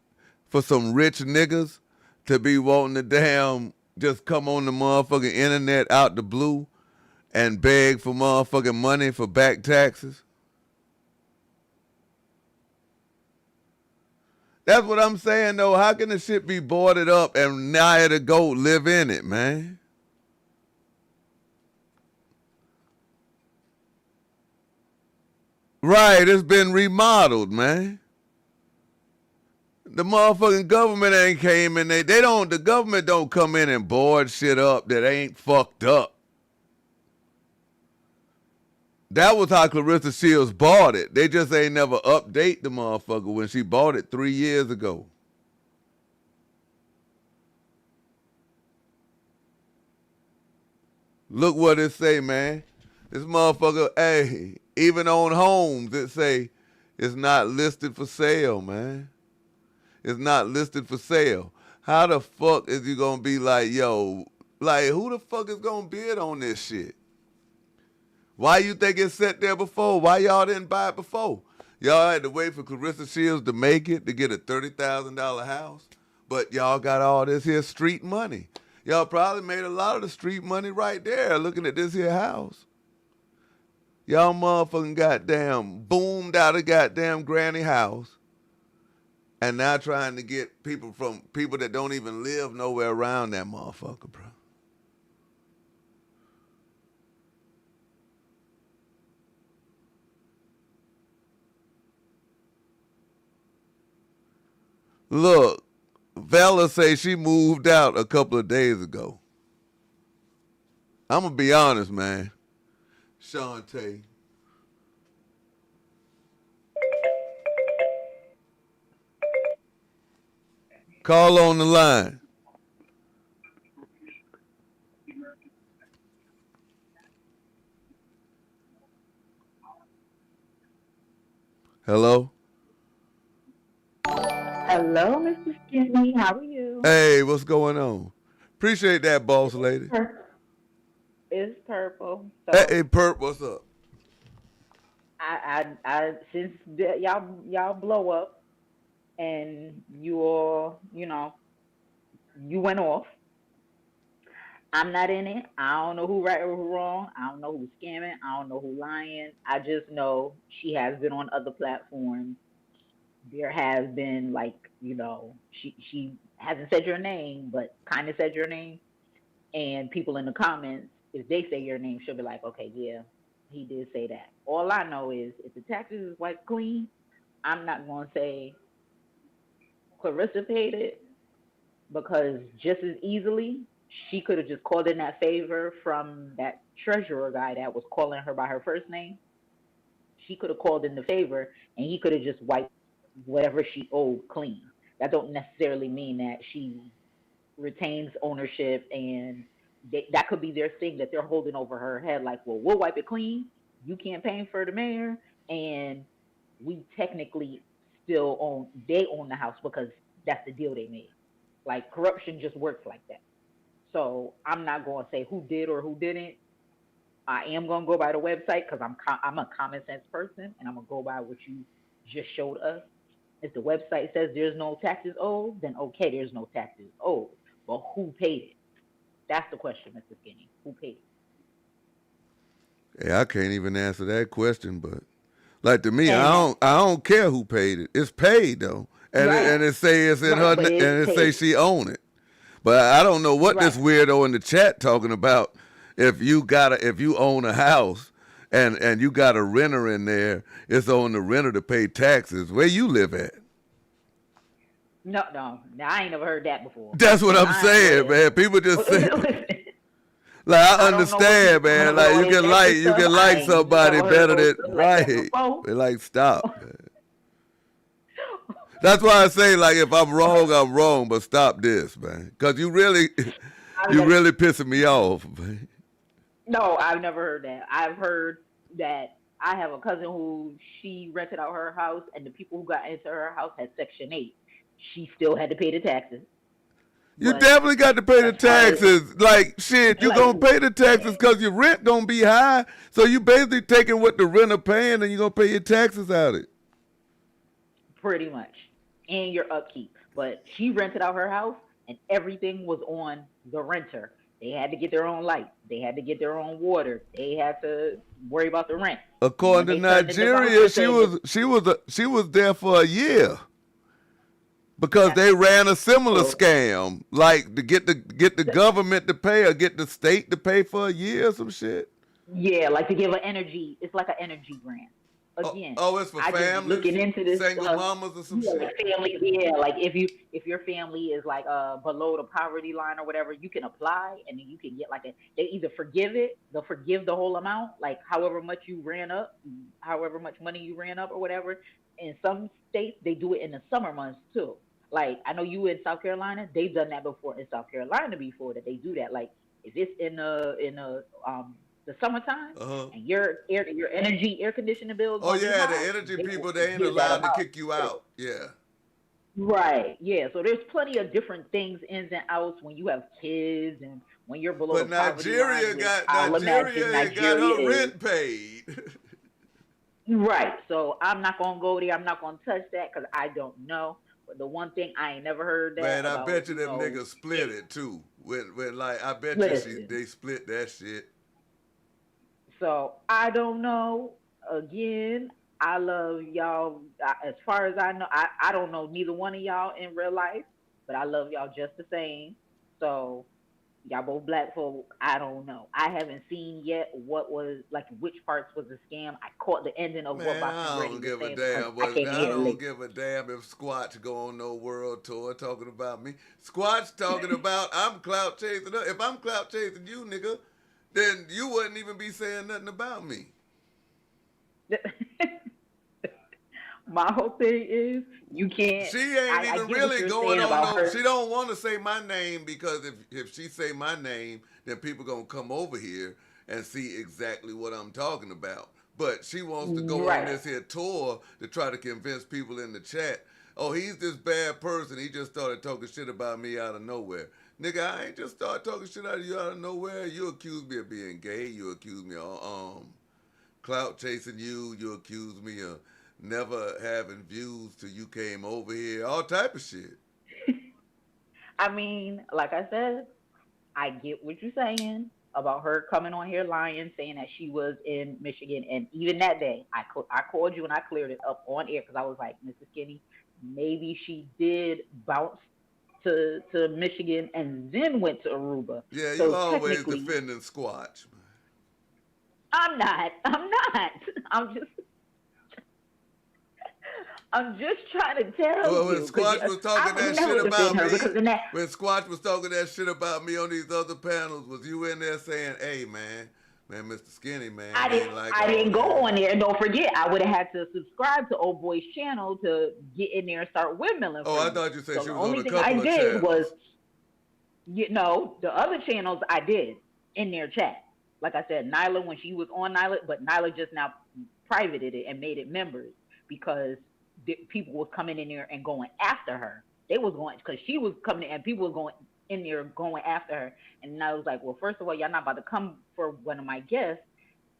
for some rich niggas to be wanting to damn just come on the motherfucking internet out the blue and beg for motherfucking money for back taxes? That's what I'm saying, though. How can the shit be boarded up and Nia the Goat live in it, man? Right, it's been remodeled, man. The motherfucking government ain't came in. The government don't come in and board shit up that ain't fucked up. That was how Claressa Shields bought it. They just ain't never update the motherfucker when she bought it 3 years ago. Look what it say, man. This motherfucker, hey, even on homes, it say it's not listed for sale, man. It's not listed for sale. How the fuck is you gonna be like, yo, like who the fuck is gonna bid on this shit? Why you think it sat there before? Why y'all didn't buy it before? Y'all had to wait for Claressa Shields to make it to get a $30,000 house, but y'all got all this here street money. Y'all probably made a lot of the street money right there looking at this here house. Y'all motherfucking goddamn boomed out a goddamn granny house. And now trying to get people that don't even live nowhere around that motherfucker, bro. Look, Vela say she moved out a couple of days ago. I'm going to be honest, man. Shantae. Call on the line. Hello? Hello, Mr. Skinny. How are you? Hey, what's going on? Appreciate that, boss lady. It's Purple. So Hey, Perp, what's up? I since y'all blow up and you all, you went off. I'm not in it. I don't know who right or who wrong. I don't know who's scamming. I don't know who lying. I just know she has been on other platforms. There has been she hasn't said your name, but kind of said your name. And people in the comments, if they say your name, she'll be like, okay, yeah, he did say that. All I know is if the taxes is wiped clean, I'm not going to say Claressa paid it, because just as easily, she could have just called in that favor from that treasurer guy that was calling her by her first name. She could have called in the favor, and he could have just wiped whatever she owed clean. That don't necessarily mean that she retains ownership, and that could be their thing that they're holding over her head, like, well, we'll wipe it clean. You campaign for the mayor, and we technically still they own the house because that's the deal they made. Like, corruption just works like that. So I'm not going to say who did or who didn't. I am going to go by the website because I'm a common sense person, and I'm going to go by what you just showed us. If the website says there's no taxes owed, then okay, there's no taxes owed. But who paid it? That's the question, Mr. Skinny. Who paid it? Yeah, I can't even answer that question, but like to me, I don't care who paid it. It's paid though, and it say it's in her, and it say she own it. But I don't know what this weirdo in the chat talking about. If you own a house and you got a renter in there, it's on the renter to pay taxes. Where you live at? No, I ain't never heard that before. That's what I'm saying, man. People just say, like, I understand, man. Like, you can like somebody better than right. They like, stop, man. That's why I say, like, if I'm wrong, I'm wrong, but stop this, man. Because you really pissing me off, man. No, I've never heard that. I've heard that I have a cousin who she rented out her house, and the people who got into her house had Section 8. She still had to pay the taxes. You definitely got to pay the taxes. Like, shit, you're going to pay the taxes because your rent going to be high. So you basically taking what the renter paying, and you're going to pay your taxes out of it. Pretty much. And your upkeep. But she rented out her house, and everything was on the renter. They had to get their own light. They had to get their own water. They had to worry about the rent. According to Nigeria, she was there for a year because they ran a similar scam, like to get the government to pay or get the state to pay for a year or some shit. Yeah, like to give an energy. It's like an energy grant. Again, it's for families, looking into this single mamas or some shit. Like families, like if your family is like below the poverty line or whatever, you can apply and then you can get like they either they'll forgive the whole amount, like however much you ran up, however much money you ran up or whatever. In some states, they do it in the summer months too. Like I know you in South Carolina, they've done that before in South Carolina before that they do that. Like if it's in the summertime and your energy air conditioning bills. Oh yeah, the energy people, they ain't allowed to kick you out. Yeah. Right. Yeah. So there's plenty of different things, ins and outs when you have kids and when you're below. But Nigeria got her rent paid. Right. So I'm not gonna go there. I'm not gonna touch that because I don't know. But the one thing I ain't never heard that. Man, I bet you them niggas split it too. When like I bet you they split that shit. So I don't know. Again, I love y'all. As far as I know, I don't know neither one of y'all in real life, but I love y'all just the same. So y'all both black folk. I don't know. I haven't seen yet what was like which parts was a scam. I caught the ending of what I don't give a damn. I don't give a damn if Squatch go on no world tour talking about me. Squatch talking about I'm clout chasing. If I'm clout chasing you, nigga, then you wouldn't even be saying nothing about me. My whole thing is you can't. She ain't even really going on no. She don't want to say my name because if she say my name, then people gonna come over here and see exactly what I'm talking about. But she wants to go on this here tour to try to convince people in the chat. Oh, he's this bad person. He just started talking shit about me out of nowhere. Nigga, I ain't just started talking shit out of you out of nowhere. You accuse me of being gay. You accuse me of clout chasing you. You accuse me of never having views till you came over here. All type of shit. I mean, like I said, I get what you're saying about her coming on here lying, saying that she was in Michigan. And even that day, I called you and I cleared it up on air because I was like, Mr. Skinny, maybe she did bounce to Michigan and then went to Aruba. Yeah, you always defending Squatch. I'm not. I'm just trying to tell you. When Squatch was talking that shit about me, when Squatch was talking that shit about me on these other panels, was you in there saying, "Hey, man, Mr. Skinny, man"? I didn't go on there. Don't forget, I would have had to subscribe to Old Boy's channel to get in there and start windmilling. Oh, I thought you said she was on a couple of channels. The only thing I did was, the other channels I did in their chat. Like I said, Nyla when she was on Nyla, but Nyla just now privated it and made it members because people was coming in there and going after her. They was going because she was coming in and people was going in there going after her. And I was like, well, first of all, y'all not about to come for one of my guests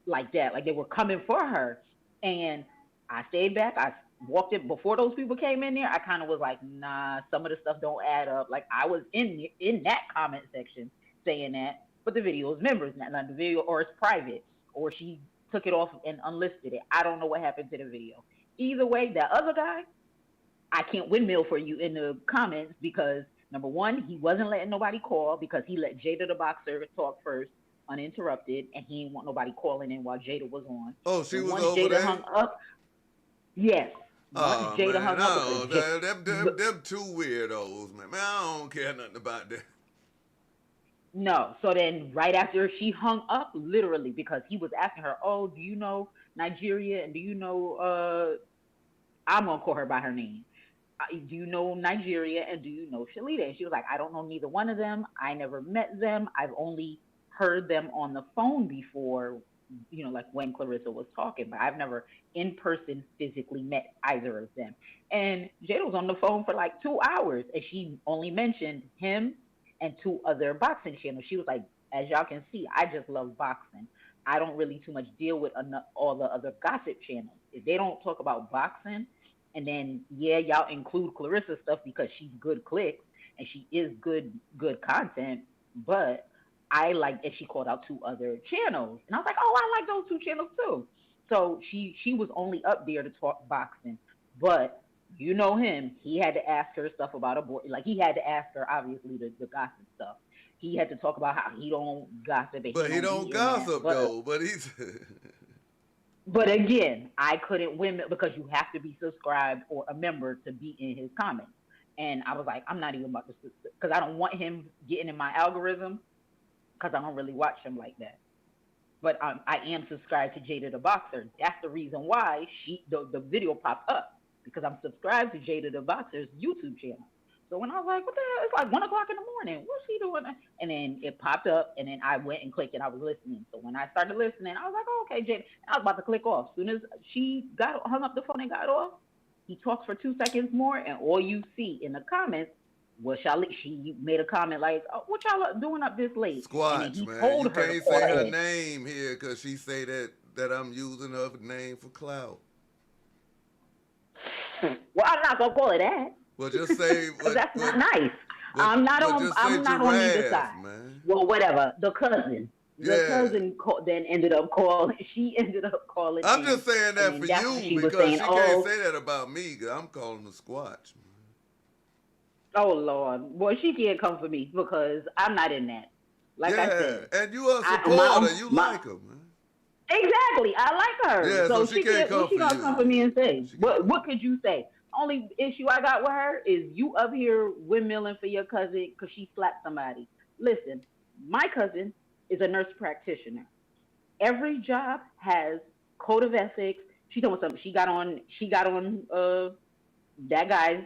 like that. Like they were coming for her. And I stayed back. I walked it before those people came in there. I kind of was like, nah, some of the stuff don't add up. Like I was in that comment section saying that, but the video is members, not the video, or it's private, or she took it off and unlisted it. I don't know what happened to the video. Either way, that other guy, I can't windmill for you in the comments because number one, he wasn't letting nobody call because he let Jada the Boxer talk first uninterrupted, and he didn't want nobody calling in while Jada was on. Oh, she And was once over Jada there? hung up, yes. Once Oh, Jada man, hung up no, because them two weirdos, man. Man, I don't care nothing about that. no. So then, right after she hung up, literally, because he was asking her, "Oh, do you know Nigeria? And do you know I'm gonna call her by her name. Do you know Nigeria and do you know Shalita?" And she was like, "I don't know neither one of them. I never met them. I've only heard them on the phone before, like when Claressa was talking, but I've never in person physically met either of them." And Jada was on the phone for like 2 hours, and she only mentioned him and two other boxing channels. She was like, "As y'all can see, I just love boxing. I don't really too much deal with all the other gossip channels. If they don't talk about boxing, and then yeah, y'all include Clarissa stuff because she's good clicks and she is good content, but I like," and she called out two other channels. And I was like, "Oh, I like those two channels too." So she was only up there to talk boxing. But you know him, he had to ask her stuff about abortion. Like he had to ask her obviously the gossip stuff. He had to talk about how he don't gossip and But he don't be in that. gossip, though. But he's... But again, I couldn't win because you have to be subscribed or a member to be in his comments. And I was like, I'm not even about to, because I don't want him getting in my algorithm because I don't really watch him like that. But I am subscribed to Jada the Boxer. That's the reason why the video popped up, because I'm subscribed to Jada the Boxer's YouTube channel. So when I was like, "What the hell?" It's like 1 o'clock in the morning. What's he doing? And then it popped up, and then I went and clicked, and I was listening. So when I started listening, I was like, "Oh, okay, Jada." I was about to click off. As soon as she hung up the phone and got off, he talks for 2 seconds more, and all you see in the comments was she made a comment like, "Oh, what y'all doing up this late?" Squatch, and he man. told You her can't to call say her in. name here because she say that I'm using her name for clout. Well, I'm not gonna call it that. Well, just say... That's not nice. I'm not on either side. Man. Well, whatever. The cousin. Then ended up calling. She ended up calling. I'm just saying that for you because she can't say that about me because I'm calling her Squatch. Man. Oh Lord, well she can't come for me because I'm not in that. Like I said, and you are a supporter. You like her, man. Exactly, I like her. Yeah, so she can't come for you. What she gonna come for me and say? What could you say? Only issue I got with her is you up here windmilling for your cousin because she slapped somebody. Listen, my cousin is a nurse practitioner. Every job has code of ethics. She told me something. She got on that guy's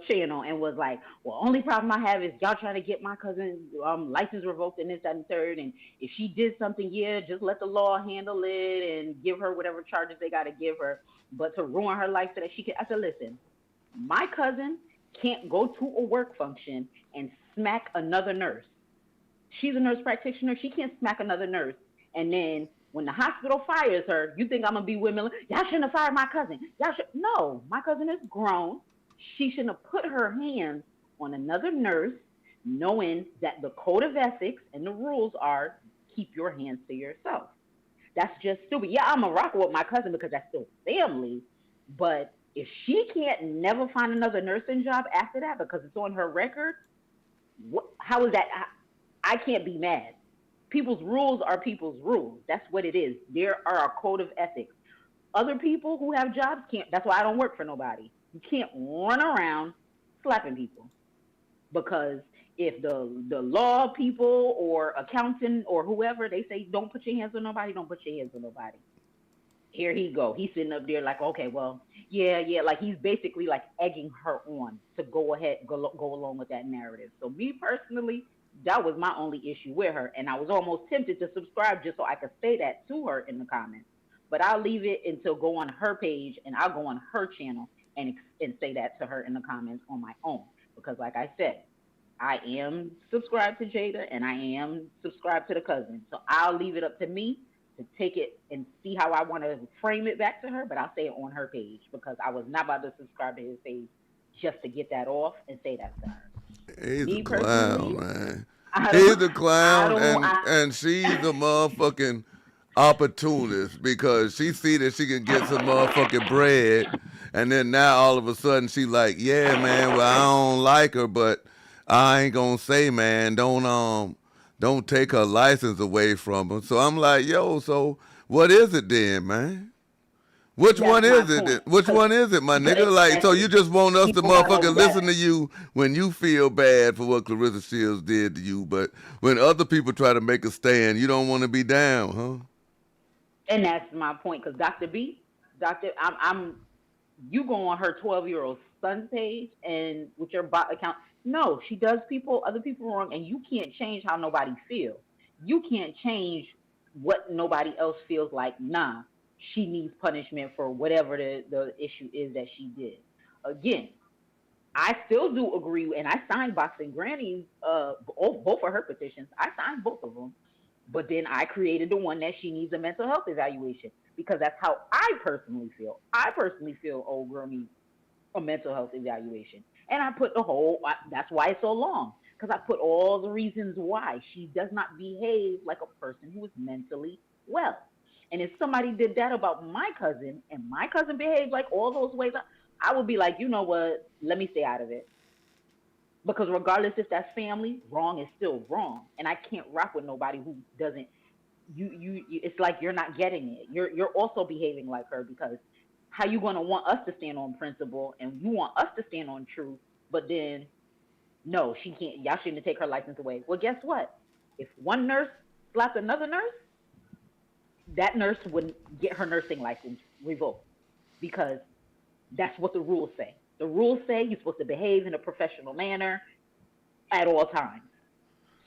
channel and was like, "Well, only problem I have is y'all trying to get my cousin's license revoked and this, that, and third. And if she did something, yeah, just let the law handle it and give her whatever charges they got to give her. But to ruin her life so that she can," I said, "Listen, my cousin can't go to a work function and smack another nurse. She's a nurse practitioner. She can't smack another nurse. And then when the hospital fires her, you think I'm going to be windmilling? Y'all shouldn't have fired my cousin. No, my cousin is grown. She shouldn't have put her hands on another nurse knowing that the code of ethics and the rules are keep your hands to yourself. That's just stupid. Yeah, I'm a rocker with my cousin because that's still family. But if she can't never find another nursing job after that because it's on her record, how is that? I can't be mad. People's rules are people's rules. That's what it is. There are a code of ethics. Other people who have jobs can't. That's why I don't work for nobody. You can't run around slapping people because if the law people or accountant or whoever, they say don't put your hands on nobody, don't put your hands on nobody. Here he go. He's sitting up there like, okay, well, yeah, like he's basically like egging her on to go along with that narrative. So me personally, that was my only issue with her, and I was almost tempted to subscribe just so I could say that to her in the comments. But I'll leave it until go on her page and I'll go on her channel and say that to her in the comments on my own. Because like I said, I am subscribed to Jada and I am subscribed to the cousin. So I'll leave it up to me to take it and see how I want to frame it back to her, but I'll say it on her page because I was not about to subscribe to his page just to get that off and say that to her. He's Me a clown, man. I He's a clown, and she's a motherfucking opportunist because she see that she can get some motherfucking bread, and then now all of a sudden she like, yeah, man, well I don't like her, but I ain't gonna say, man, don't don't take her license away from her. So I'm like, yo, so what is it then, man? Which That's one my is it? point. Which one is it, my nigga? Like, so you just want us to People gotta motherfucking know listen that. to you when you feel bad for what Claressa Shields did to you, but when other people try to make a stand, you don't want to be down, huh? And that's my point, because Dr. B, you go on her 12-year-old son's page and with your bot account. No, she does other people wrong, and you can't change how nobody feels. You can't change what nobody else feels like. Nah, she needs punishment for whatever the issue is that she did. Again, I still do agree, and I signed Boxing Granny's both of her petitions. I signed both of them, but then I created the one that she needs a mental health evaluation because that's how I personally feel. I personally feel old girl needs a mental health evaluation, and I put that's why it's so long, because I put all the reasons why she does not behave like a person who is mentally well. And if somebody did that about my cousin, and my cousin behaved like all those ways, I would be like, you know what? Let me stay out of it. Because regardless if that's family, wrong is still wrong, and I can't rock with nobody who doesn't. It's like you're not getting it. You're also behaving like her, because how you gonna want us to stand on principle and you want us to stand on truth, but then no, she can't. Y'all shouldn't take her license away. Well, guess what? If one nurse slapped another nurse, that nurse would get her nursing license revoked, because that's what the rules say. The rules say you're supposed to behave in a professional manner at all times.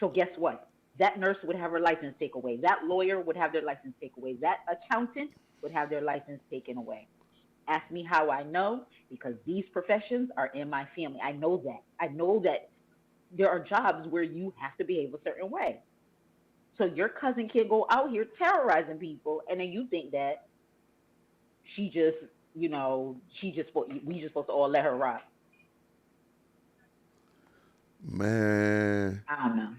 So guess what? That nurse would have her license taken away. That lawyer would have their license taken away. That accountant would have their license taken away. Ask me how I know, because these professions are in my family. I know that. I know that there are jobs where you have to behave a certain way. So your cousin can't go out here terrorizing people, and then you think that we just supposed to all let her rock. Man, I don't know.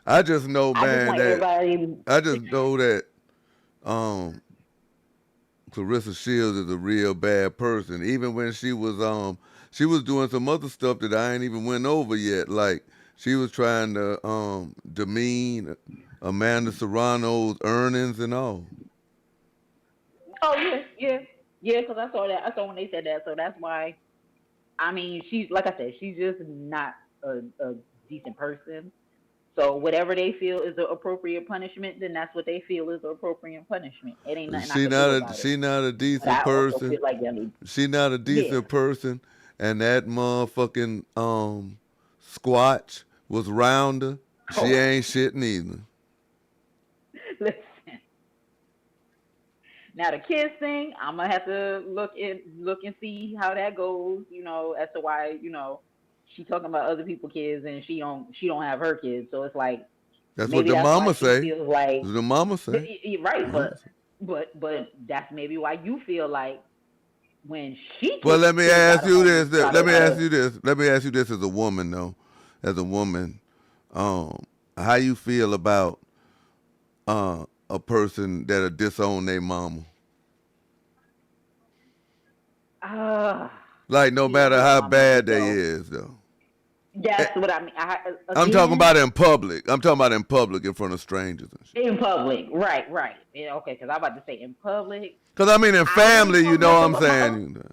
I just know, I just man, want that everybody. I just know that Claressa Shields is a real bad person. Even when she was doing some other stuff that I ain't even went over yet. Like she was trying to demean Amanda Serrano's earnings and all. Oh yeah. Because I saw that. I saw when they said that. So that's why. I mean, she's, like I said, she's just not a decent person. So whatever they feel is the appropriate punishment, then that's what they feel is the appropriate punishment. It ain't nothing I can do about it. She not a But decent I also person. feel like them. She not a decent person. And that motherfucking Squatch was rounder. She ain't shit neither. Listen. Now the kids thing, I'm gonna have to look and see how that goes. As to why she talking about other people's kids and she don't have her kids. So it's like that's what the mama say. Feels like the mama say. Right, but that's maybe why you feel like when she. Well, let me ask you this. Let me ask you this as a woman, though. As a woman, how you feel about a person that'll disown their mama? Like no matter how bad they is, though. That's what I mean. I'm talking about in public. I'm talking about in public in front of strangers and shit. In public, right. Yeah, okay, because I'm about to say in public. Because I mean in family, you know what I'm saying?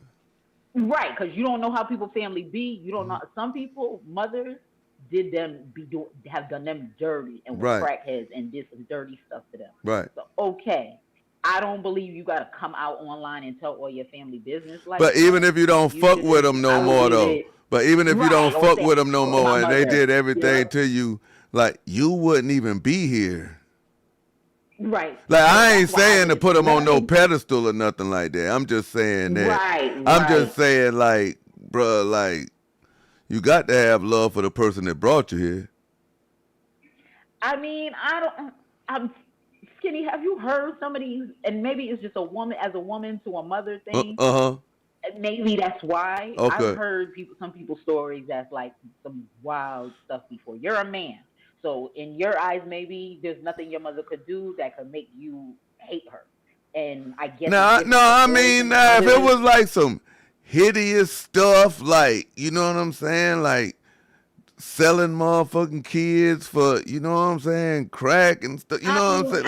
Right, because you don't know how people family be. You don't know. Some people, mothers, have done them dirty and were crackheads and did some dirty stuff to them. Right. So okay, I don't believe you got to come out online and tell all your family business like. But even if you don't fuck with them no more though. But even if you don't fuck with them no more and they did everything to you, like you wouldn't even be here. Right. Like I ain't saying to put them on no pedestal or nothing like that. I'm just saying that. I'm just saying like, bruh, like you got to have love for the person that brought you here. I mean, I'm Skinny. Have you heard some of these? And maybe it's just a woman as a woman to a mother thing. Maybe that's why. Okay. I've heard some people's stories that's like some wild stuff before. You're a man. So in your eyes, maybe there's nothing your mother could do that could make you hate her. And I guess I mean, if it was like some hideous stuff, like, you know what I'm saying? Like selling motherfucking kids for, you know what I'm saying, crack and stuff. You know what I'm saying,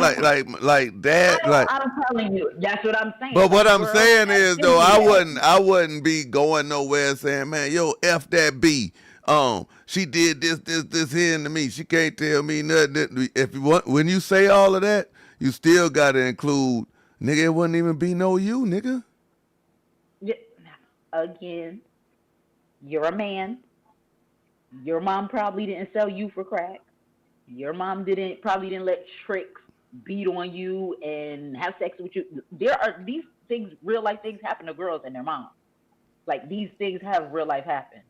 like that, like. I'm telling you, that's what I'm saying. But what Like, I'm girls saying have is been though, through that. I wouldn't be going nowhere saying, man, yo, F that B. She did this here to me. She can't tell me nothing. If you want, when you say all of that, you still gotta include, nigga, it wouldn't even be no you, nigga. Yeah. Again, you're a man. Your mom probably didn't sell you for crack. Your mom probably didn't let tricks beat on you and have sex with you. There are these things, real life things happen to girls and their moms. Like these things have real life happen,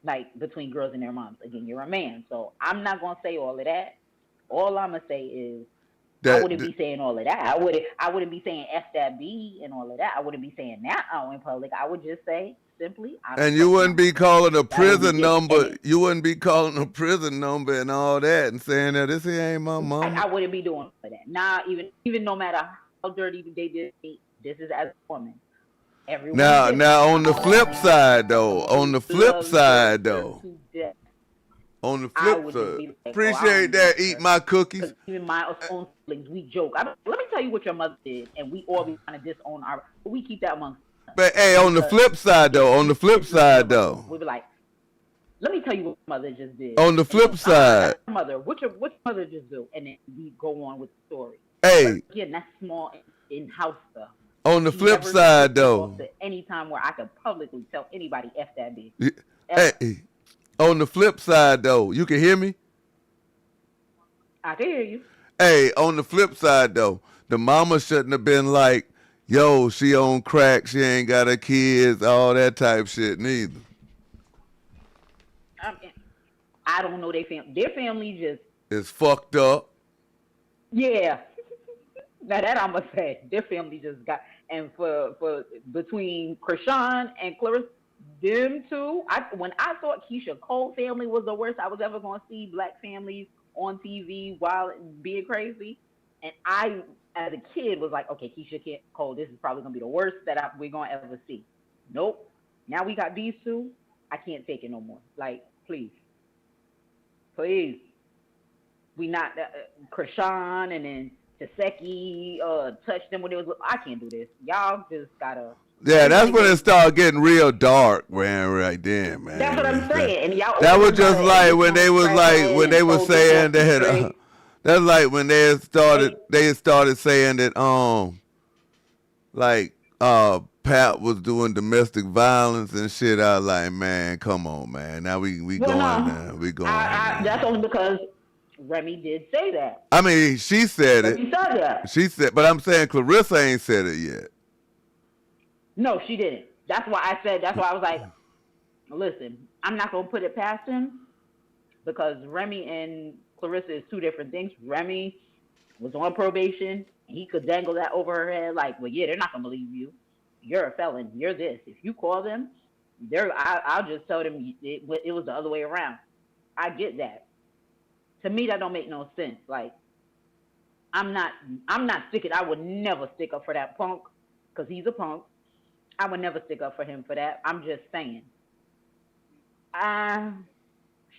like between girls and their moms. Again, you're a man, so I'm not gonna say all of that. All I'm gonna say is I That, wouldn't be saying all of that. I wouldn't be saying F that B and all of that. I wouldn't be saying that out in public. I would just say simply, I don't and you fuck wouldn't my be mom. calling a That would be prison it. number. You wouldn't be calling a prison number and all that and saying that this here ain't my mama. I wouldn't be doing for that. Nah, even no matter how dirty they did me, this is as a woman. Everyone's different. Now on the I'm a flip man. side I'm though, someone on who the flip loves their side girl though, to death. on the I flip would just side, be like, oh, I appreciate don't need that. Eat her. my cookies. Because even my own siblings, we joke. Let me tell you what your mother did, and we all be trying to disown our. But we keep that amongst us But hey, on the because flip side it though, on the flip pisses me side off. though, We be like, let me tell you what my mother just did, on the and flip then that's side, your mother. What your mother just do, and then we go on with the story. But hey, again, that's small in house stuff. on the She flip never side took me off though, to any time where I could publicly tell anybody F that bitch. Ever. hey, on the flip side though, you can hear me. I can hear you. Hey, on the flip side though, the mama shouldn't have been like, yo, she on crack, she ain't got her kids, all that type shit neither. I mean, I don't know their family. Their family just, It's fucked up. yeah. Now that I'm gonna say, their family just got, and for between Krishan and Clarissa, them two. When I thought Keisha Cole family was the worst I was ever gonna see black families on TV while being crazy, and I as a kid was like, okay, Cole, this is probably gonna be the worst that we're gonna ever see. Nope. Now we got these two. I can't take it no more. Like, please, please. We not Krishan and then Taseki touched them when it was. I can't do this. Y'all just gotta. Yeah, that's when it started getting real dark, man. Right then, man. That's what I'm saying. And y'all. That was just like when they was saying that. That's like when they started saying that like Pat was doing domestic violence and shit. I was like, man, come on, man. Now we going now. We going. That's only because Remy did say that. I mean, she said it. She said that. She said, but I'm saying Claressa ain't said it yet. No, she didn't. That's why I said. That's why I was like, listen, I'm not gonna put it past him because Remy and Claressa is two different things. Remy was on probation. He could dangle that over her head like, well, yeah, they're not gonna believe you. You're a felon. You're this. If you call them, I'll just tell them it was the other way around. I get that. To me, that don't make no sense. Like, I'm not sticking. I would never stick up for that punk because he's a punk. I would never stick up for him for that. I'm just saying.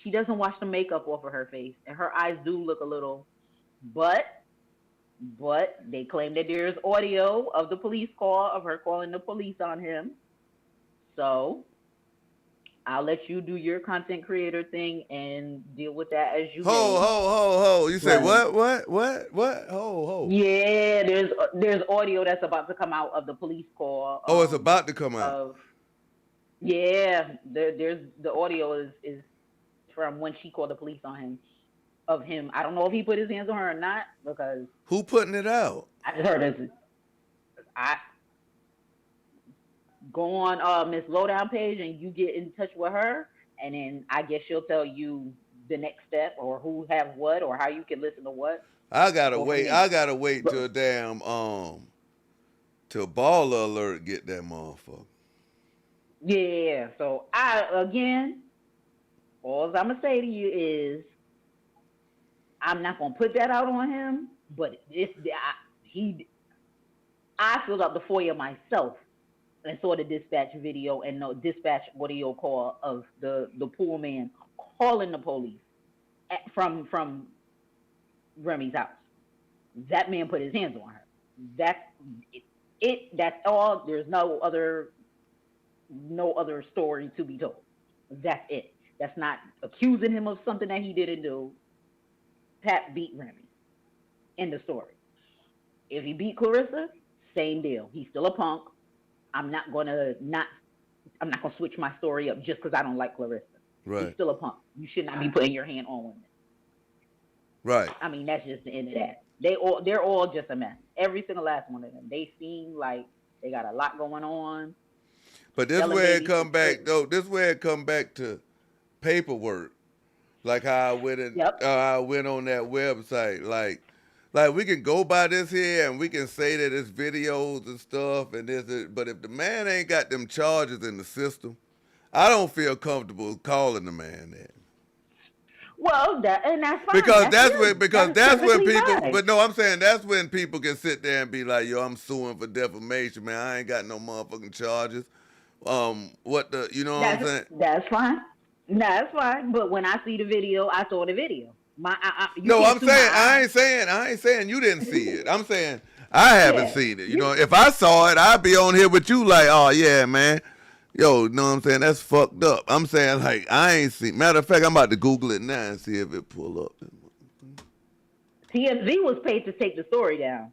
She doesn't wash the makeup off of her face, and her eyes do look a little. But they claim that there's audio of the police call of her calling the police on him. So I'll let you do your content creator thing and deal with that as you Ho. You say what? Ho. Yeah, there's audio that's about to come out of the police call. It's about to come out. There's the audio is from when she called the police on him. Of him, I don't know if he put his hands on her or not because who putting it out? I just heard this. I go on Miss Lowdown page and you get in touch with her, and then I guess she'll tell you the next step or who have what or how you can listen to what. I gotta wait till damn till Baller Alert get that motherfucker. Yeah. So all I'm gonna say to you is I'm not gonna put that out on him, but I filled out the FOIA myself and saw the dispatch video and the dispatch audio call of the pool man calling the police from Remy's house. That man put his hands on her. That's it. That's all. There's no other story to be told. That's it. That's not accusing him of something that he didn't do. Pat beat Remy. End of story. If he beat Claressa, same deal. He's still a punk. I'm not gonna switch my story up just because I don't like Claressa. Right. He's still a punk. You should not be putting your hand on women. Right. I mean, that's just the end of that. They're all just a mess. Every single last one of them. They seem like they got a lot going on. But this way it come back though. This way it come back to paperwork, like how I went I went on that website. Like we can go by this here and we can say that it's videos and stuff and this. But if the man ain't got them charges in the system, I don't feel comfortable calling the man that. Well, that's fine. Because that's when people. Fine. But no, I'm saying that's when people can sit there and be like, "Yo, I'm suing for defamation, man. I ain't got no motherfucking charges." You know what I'm saying? That's fine. That's fine. But when I see the video, I saw the video. I ain't saying you didn't see it. I'm saying I haven't seen it. You know, if I saw it, I'd be on here with you like, oh yeah, man. Yo, you know what I'm saying? That's fucked up. I'm saying like I ain't seen. Matter of fact, I'm about to Google it now and see if it pull up. TMZ was paid to take the story down.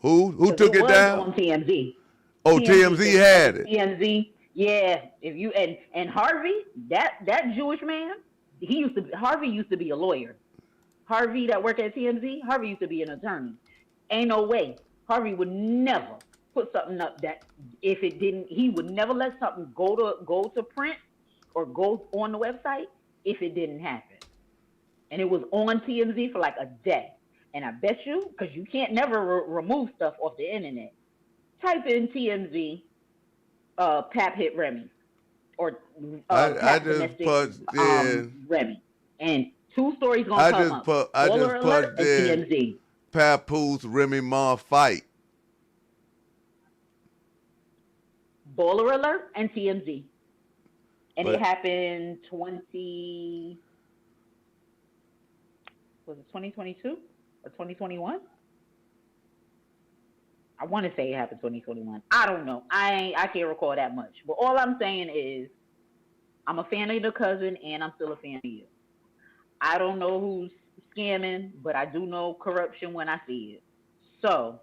Who took it down? On TMZ. Oh, TMZ had it. TMZ, yeah. If you and Harvey, that Jewish man, Harvey used to be a lawyer. Harvey that worked at TMZ, Harvey used to be an attorney. Ain't no way. Harvey would never put something up that if it didn't, he would never let something go to print or go on the website if it didn't happen. And it was on TMZ for like a day. And I bet you, because you can't never remove stuff off the internet, type in TMZ, Pap hit Remy, or I just punched in Remy, and two stories gonna come up. I just punched in TMZ. Papoose Remy Ma fight. Baller Alert and TMZ, and But it happened 2022 or 2021? I want to say it happened 2021. I don't know. I can't recall that much. But all I'm saying is I'm a fan of the cousin and I'm still a fan of you. I don't know who's scamming, but I do know corruption when I see it. So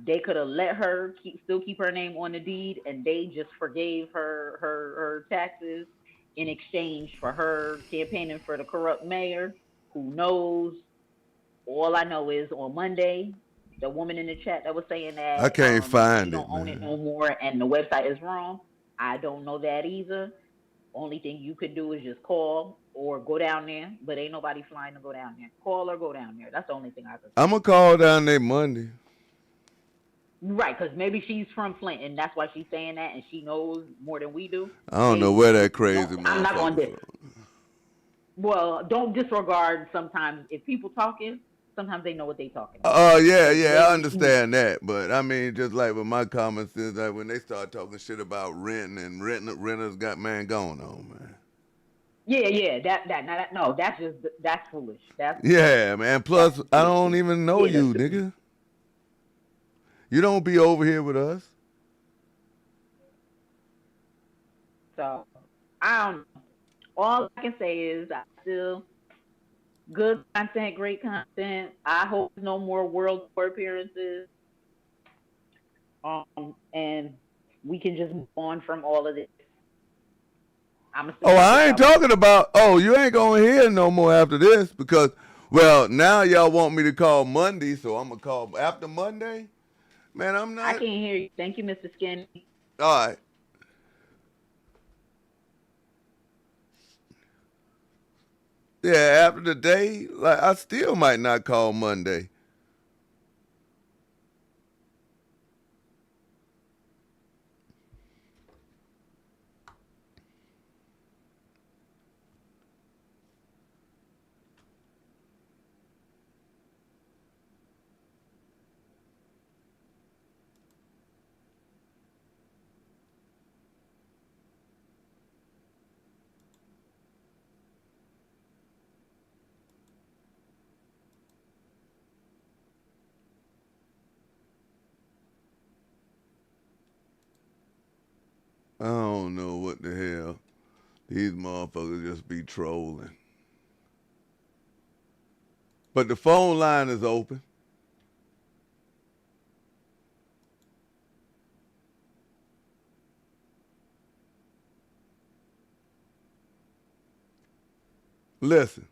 they could have let her still keep her name on the deed, and they just forgave her taxes in exchange for her campaigning for the corrupt mayor. Who knows? All I know is on Monday, the woman in the chat that was saying that I can't find she don't own man. it no more and the website is wrong. I don't know that either. Only thing you could do is just call or go down there, but ain't nobody flying to go down there. Call or go down there. That's the only thing I could say. I'm gonna call down there Monday. Right, because maybe she's from Flint and that's why she's saying that, and she knows more than we do. I don't know where that crazy I'm not going to. from. Well, don't disregard sometimes if people talking. Sometimes they know what they talking about. Oh, yeah, I understand that. But, I mean, just like with my comments is that when they start talking shit about renting and renters got, man, going on, man. Yeah, that's foolish. Yeah, man. Plus, I don't even know you, nigga. You don't be over here with us. So, I don't know. All I can say is I still... good content, great content. I hope no more world tour appearances. And we can just move on from all of this. I ain't talking about, you ain't going to hear no more after this because, well, now y'all want me to call Monday, so I'm going to call after Monday. Man, I'm not. I can't hear you. Thank you, Mr. Skinny. All right. Yeah, after the day, like I still might not call Monday. I don't know what the hell. These motherfuckers just be trolling. But the phone line is open. Listen,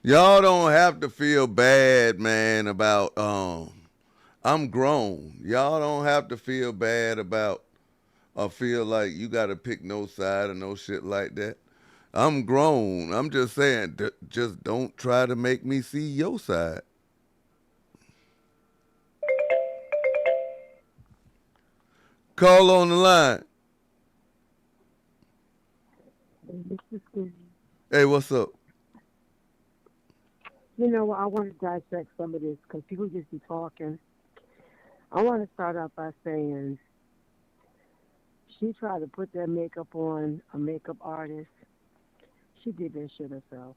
y'all don't have to feel bad, man, about, I'm grown. Y'all don't have to feel bad about or feel like you got to pick no side or no shit like that. I'm grown. I'm just saying, just don't try to make me see your side. Call on the line. Hey, what's up? You know, I want to dissect some of this because people just be talking. I want to start out by saying she tried to put that makeup on a makeup artist. She did that shit herself.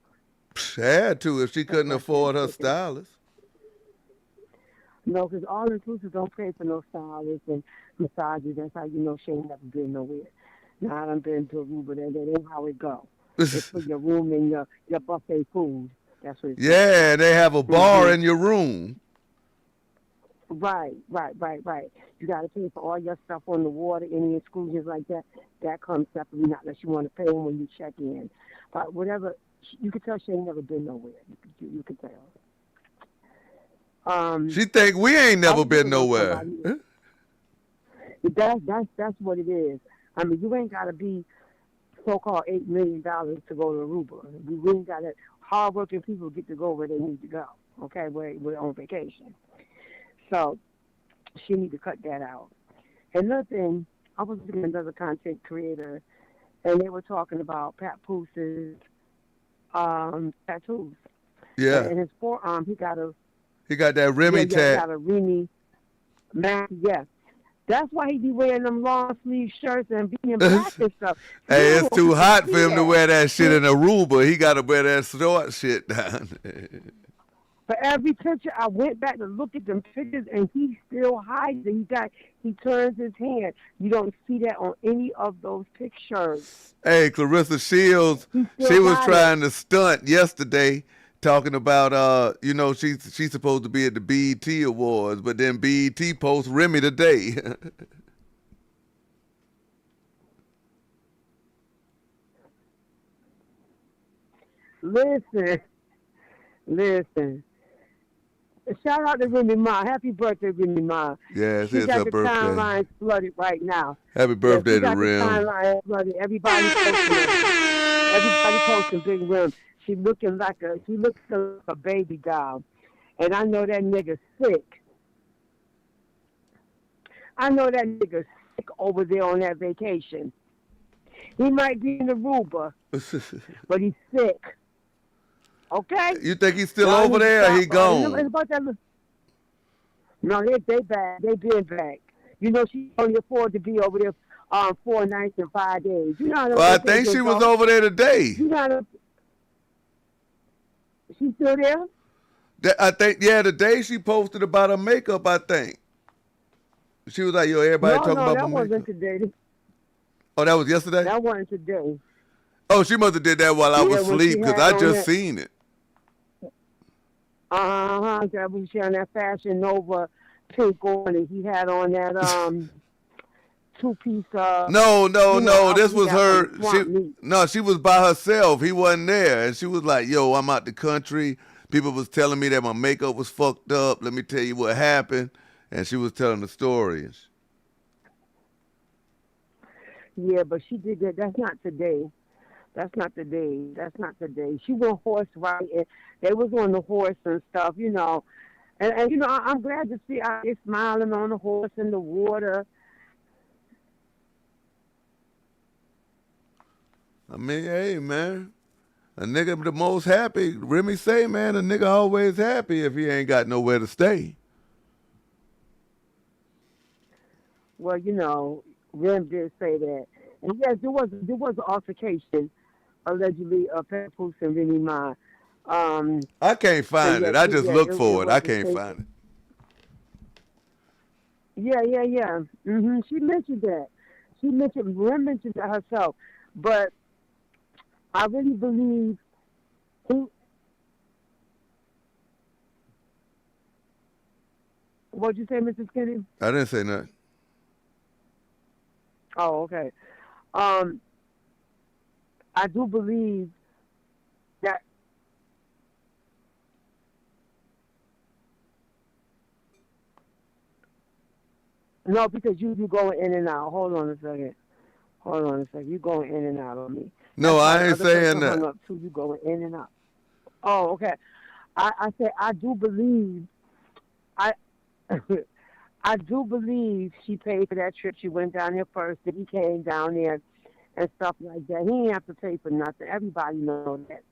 Had to if she couldn't afford her stylist. No, because all inclusive don't pay for no stylists and massages. That's how you know she ain't never been nowhere. Now I done been to Aruba. That ain't how it go. It's for your room and your buffet food. That's what it's Yeah, they have a bar in your room. Right. You got to pay for all your stuff on the water, any exclusions like that. That comes separately, not unless you want to pay them when you check in. But whatever, you can tell she ain't never been nowhere. You can tell. She think we ain't never been nowhere. That's what it is. I mean, you ain't got to be so-called $8 million to go to Aruba. We ain't got to. Hard-working people get to go where they need to go. Okay, we're on vacation. So she need to cut that out. Another thing, I was looking at another content creator, and they were talking about Pat Poose's tattoos. Yeah. And his forearm, he got that Remy tag. He got a Remy mask. Yeah. That's why he be wearing them long sleeve shirts and being black and stuff. Hey, it's too hot for him to wear that shit in Aruba. He got to wear that short shit down there. For every picture, I went back to look at them pictures, and he still hides it. He turns his hand. You don't see that on any of those pictures. Hey, Claressa Shields, she was trying to stunt yesterday, talking about she's supposed to be at the BET Awards, but then BET posts Remy today. Listen. Shout out to Remy Ma. Happy birthday, Remy Ma. Yes, it's her birthday. She got the timeline flooded right now. Happy birthday to Rim. The timeline flooded. Everybody posting Big Rim. She looking like a baby doll. And I know that nigga sick. Sick over there on that vacation. He might be in Aruba, but he's sick. Okay? You think he's still over there or he gone? No, they back. They been back. You know, she only afford to be over there 4 nights and 5 days. You know I think she was over there today. She's still there? I think, today she posted about her makeup, I think. She was like, yo, everybody talking about my makeup. No, that wasn't today. Oh, that was yesterday? That wasn't today. Oh, she must have did that while I was asleep because I just seen it. That was on that Fashion Nova pink on, and he had on that two-piece. No. This was her. She was by herself. He wasn't there, and she was like, "Yo, I'm out the country. People was telling me that my makeup was fucked up. Let me tell you what happened." And she was telling the stories. Yeah, but she did that. That's not today. She went horse riding. They was on the horse and stuff, you know. And you know, I'm glad to see her smiling on the horse in the water. I mean, hey, man. A nigga the most happy. Remy say, man, a nigga always happy if he ain't got nowhere to stay. Well, you know, Rem did say that. And yes, there was an altercation, allegedly, of Pat Poose and Remy Ma. I can't find it. I just looked for it. I can't find it. Yeah. She mentioned that. She mentioned it herself, but I really believe he. What'd you say, Mr. Skinny? I didn't say nothing. Oh, okay. I do believe that. No, because you going in and out. Hold on a second. You going in and out on me. No, That's why I the ain't other saying person hung that. up too. You going in and out. Oh, okay. I said I do believe I I do believe she paid for that trip. She went down there first. Then he came down there and stuff like that. He didn't have to pay for nothing. Everybody knows that.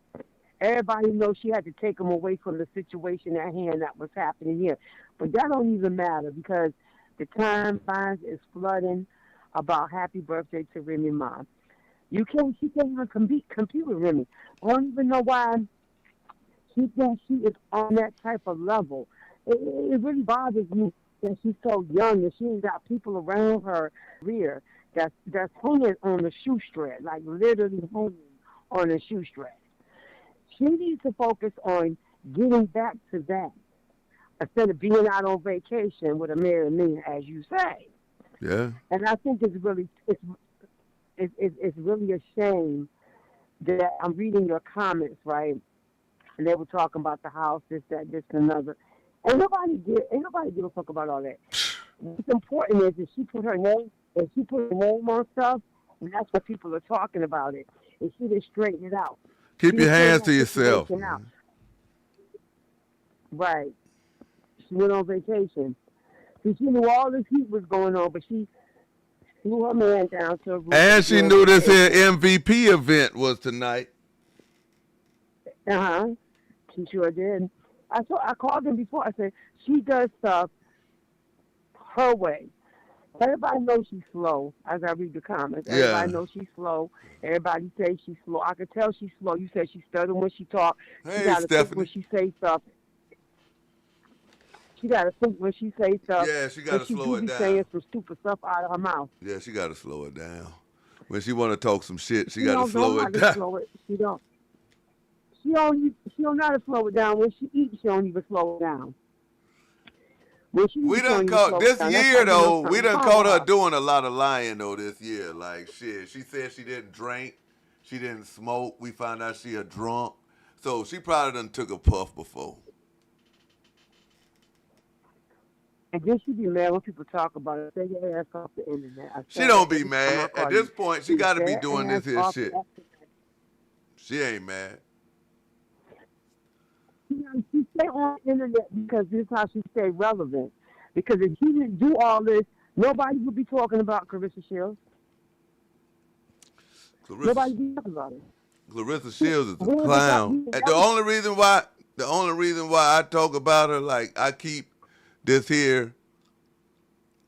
Everybody knows she had to take him away from the situation at hand that was happening here. But that don't even matter because the timelines is flooding about happy birthday to Remy Ma. She can't even compete with Remy. I don't even know why she thinks she is on that type of level. It really bothers me that she's so young and she ain't got people around her rear that's hanging on the shoestring, like literally hanging on the shoestring. She needs to focus on getting back to that instead of being out on vacation with a married man, as you say. Yeah. And I think it's really a shame that I'm reading your comments, right? And they were talking about the house, this, that, this, and another. Ain't nobody give a fuck about all that. What's important is that she put her name on stuff, and that's what people are talking about it. And she just straighten it out. Keep your hands to yourself. Right. She went on vacation. See, she knew all this heat was going on, but she flew her man down to a room. And she knew this here MVP event was tonight. She sure did. I called him before. I said, she does stuff her way. Everybody knows she's slow, as I read the comments. Everybody knows she's slow. Everybody says she's slow. I could tell she's slow. You said she stutters when she talks. Hey, she got to think Stephanie. when she say stuff. She got to think when she say stuff. Yeah, she got to slow it be down. saying some stupid stuff out of her mouth. Yeah, she got to slow it down. When she want to talk some shit, she got to slow it down. She don't. She don't know how to slow it down. When she eats, she don't even slow it down. We done caught this year though. We done caught her doing a lot of lying though this year. Like shit, she said she didn't drink, she didn't smoke. We found out she a drunk, so she probably done took a puff before. And then she be mad when people talk about it. Say your ass off the internet. She don't be mad at this point. She got to be doing this here shit. She ain't mad. She stay on the internet because this is how she stay relevant. Because if she didn't do all this, nobody would be talking about Claressa Shields. Nobody would be talking about it. Claressa Shields is a clown. And the only reason why I talk about her, like I keep this here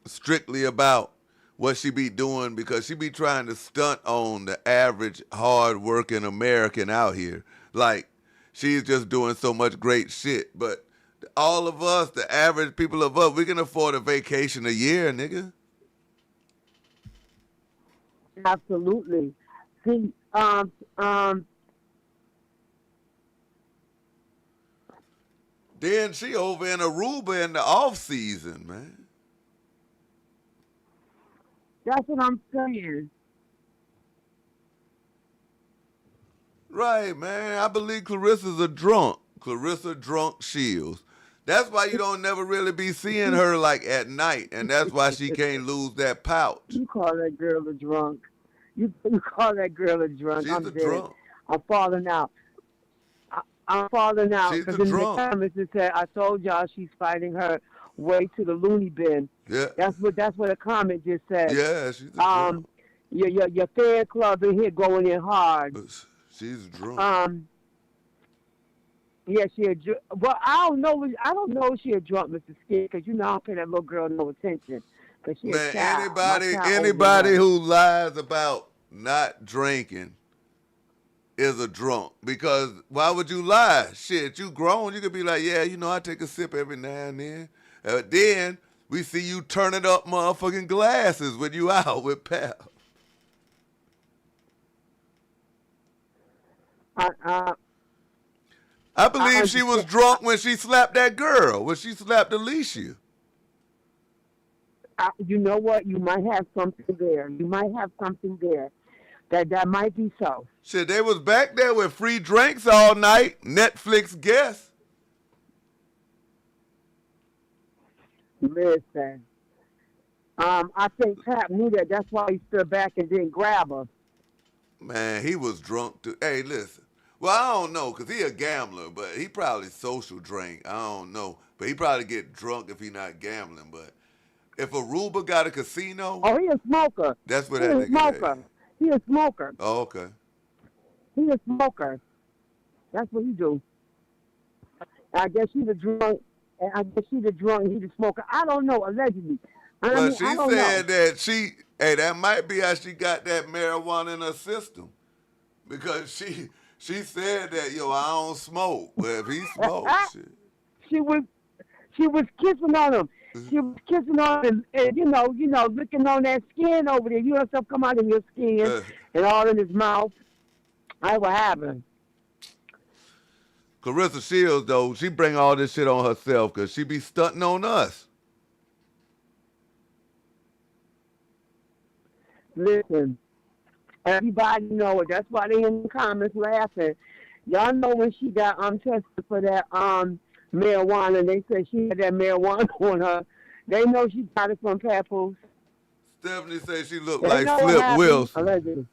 strictly about what she be doing, because she be trying to stunt on the average hard-working American out here. Like, she's just doing so much great shit. But all of us, the average people of us, we can afford a vacation a year, nigga. Absolutely. See, then she over in Aruba in the off season, man. That's what I'm saying. Right, man. I believe Claressa's a drunk. Claressa Drunk Shields. That's why you don't never really be seeing her like at night, and that's why she can't lose that pouch. You call that girl a drunk. You call that girl a drunk. She's a drunk. I'm falling out. I'm falling out She's because a in drunk. the comments it said, "I told y'all she's fighting her way to the loony bin." Yeah. That's what a comment just said. Yeah, she's a drunk. Your fan club in here going in hard. She's drunk. Yeah, well, I don't know if she a drunk, Mr. Skin, because you know I don't pay that little girl no attention. Cause she Man, a child. anybody who lies about not drinking is a drunk. Because why would you lie? Shit, you grown. You could be like, yeah, you know, I take a sip every now and then. Then We see you turning up motherfucking glasses when you out with pal. I believe she was drunk when she slapped that girl, when she slapped Alicia. You know what? You might have something there. You might have something there. That might be so. Shit, they was back there with free drinks all night. Netflix guests. Listen. I think Pat knew that. That's why he stood back and didn't grab her. Man, he was drunk too. Hey, listen. Well, I don't know, because he a gambler, but he probably social drink. I don't know. But he probably get drunk if he not gambling. But if Aruba got a casino. Oh, he a smoker. That's what he that a nigga smoker. is. He a smoker. Oh, okay. He a smoker. That's what he do. I guess he's a drunk. And I guess he's a drunk. He's a smoker. I don't know. Allegedly. But she said that that might be how she got that marijuana in her system. Because she said that, yo, I don't smoke. Well, if he smokes, shit. She was kissing on him. She was kissing on him, and you know, looking on that skin over there. You know, stuff come out of your skin and all in his mouth. That's what happened. Claressa Shields, though, she bring all this shit on herself because she be stunting on us. Listen, everybody know it. That's why they in the comments laughing. Y'all know when she got tested for that marijuana, they said she had that marijuana on her. They know she got it from Papoose. Stephanie said she looked like Flip Wilson. Allegedly.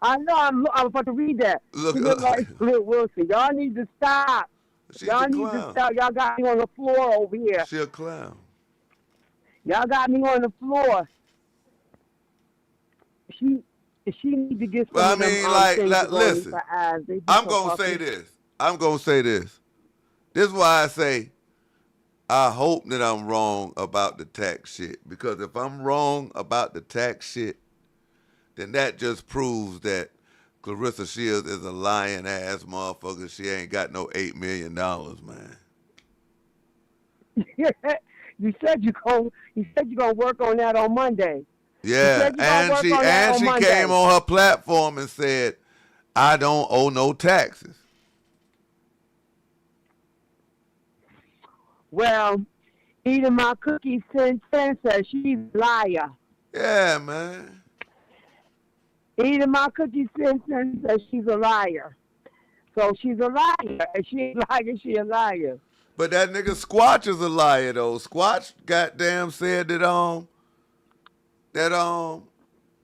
I know. I'm about to read that. She look like Flip Wilson. Y'all need to stop. Y'all need to stop. Y'all got me on the floor over here. She a clown. Y'all got me on the floor. She need to get some well, of them, listen, I'm going to say this. This is why I say I hope that I'm wrong about the tax shit. Because if I'm wrong about the tax shit, then that just proves that Claressa Shields is a lying ass motherfucker. She ain't got no $8 million, man. You said you're gonna work on that on Monday. Yeah, and she came on her platform and said, I don't owe no taxes. Well, eating my cookies since says she's a liar. Yeah, man. Eating my cookies since says she's a liar. So she's a liar. And she ain't liar, she a liar. But that nigga Squatch is a liar though. Squatch goddamn said that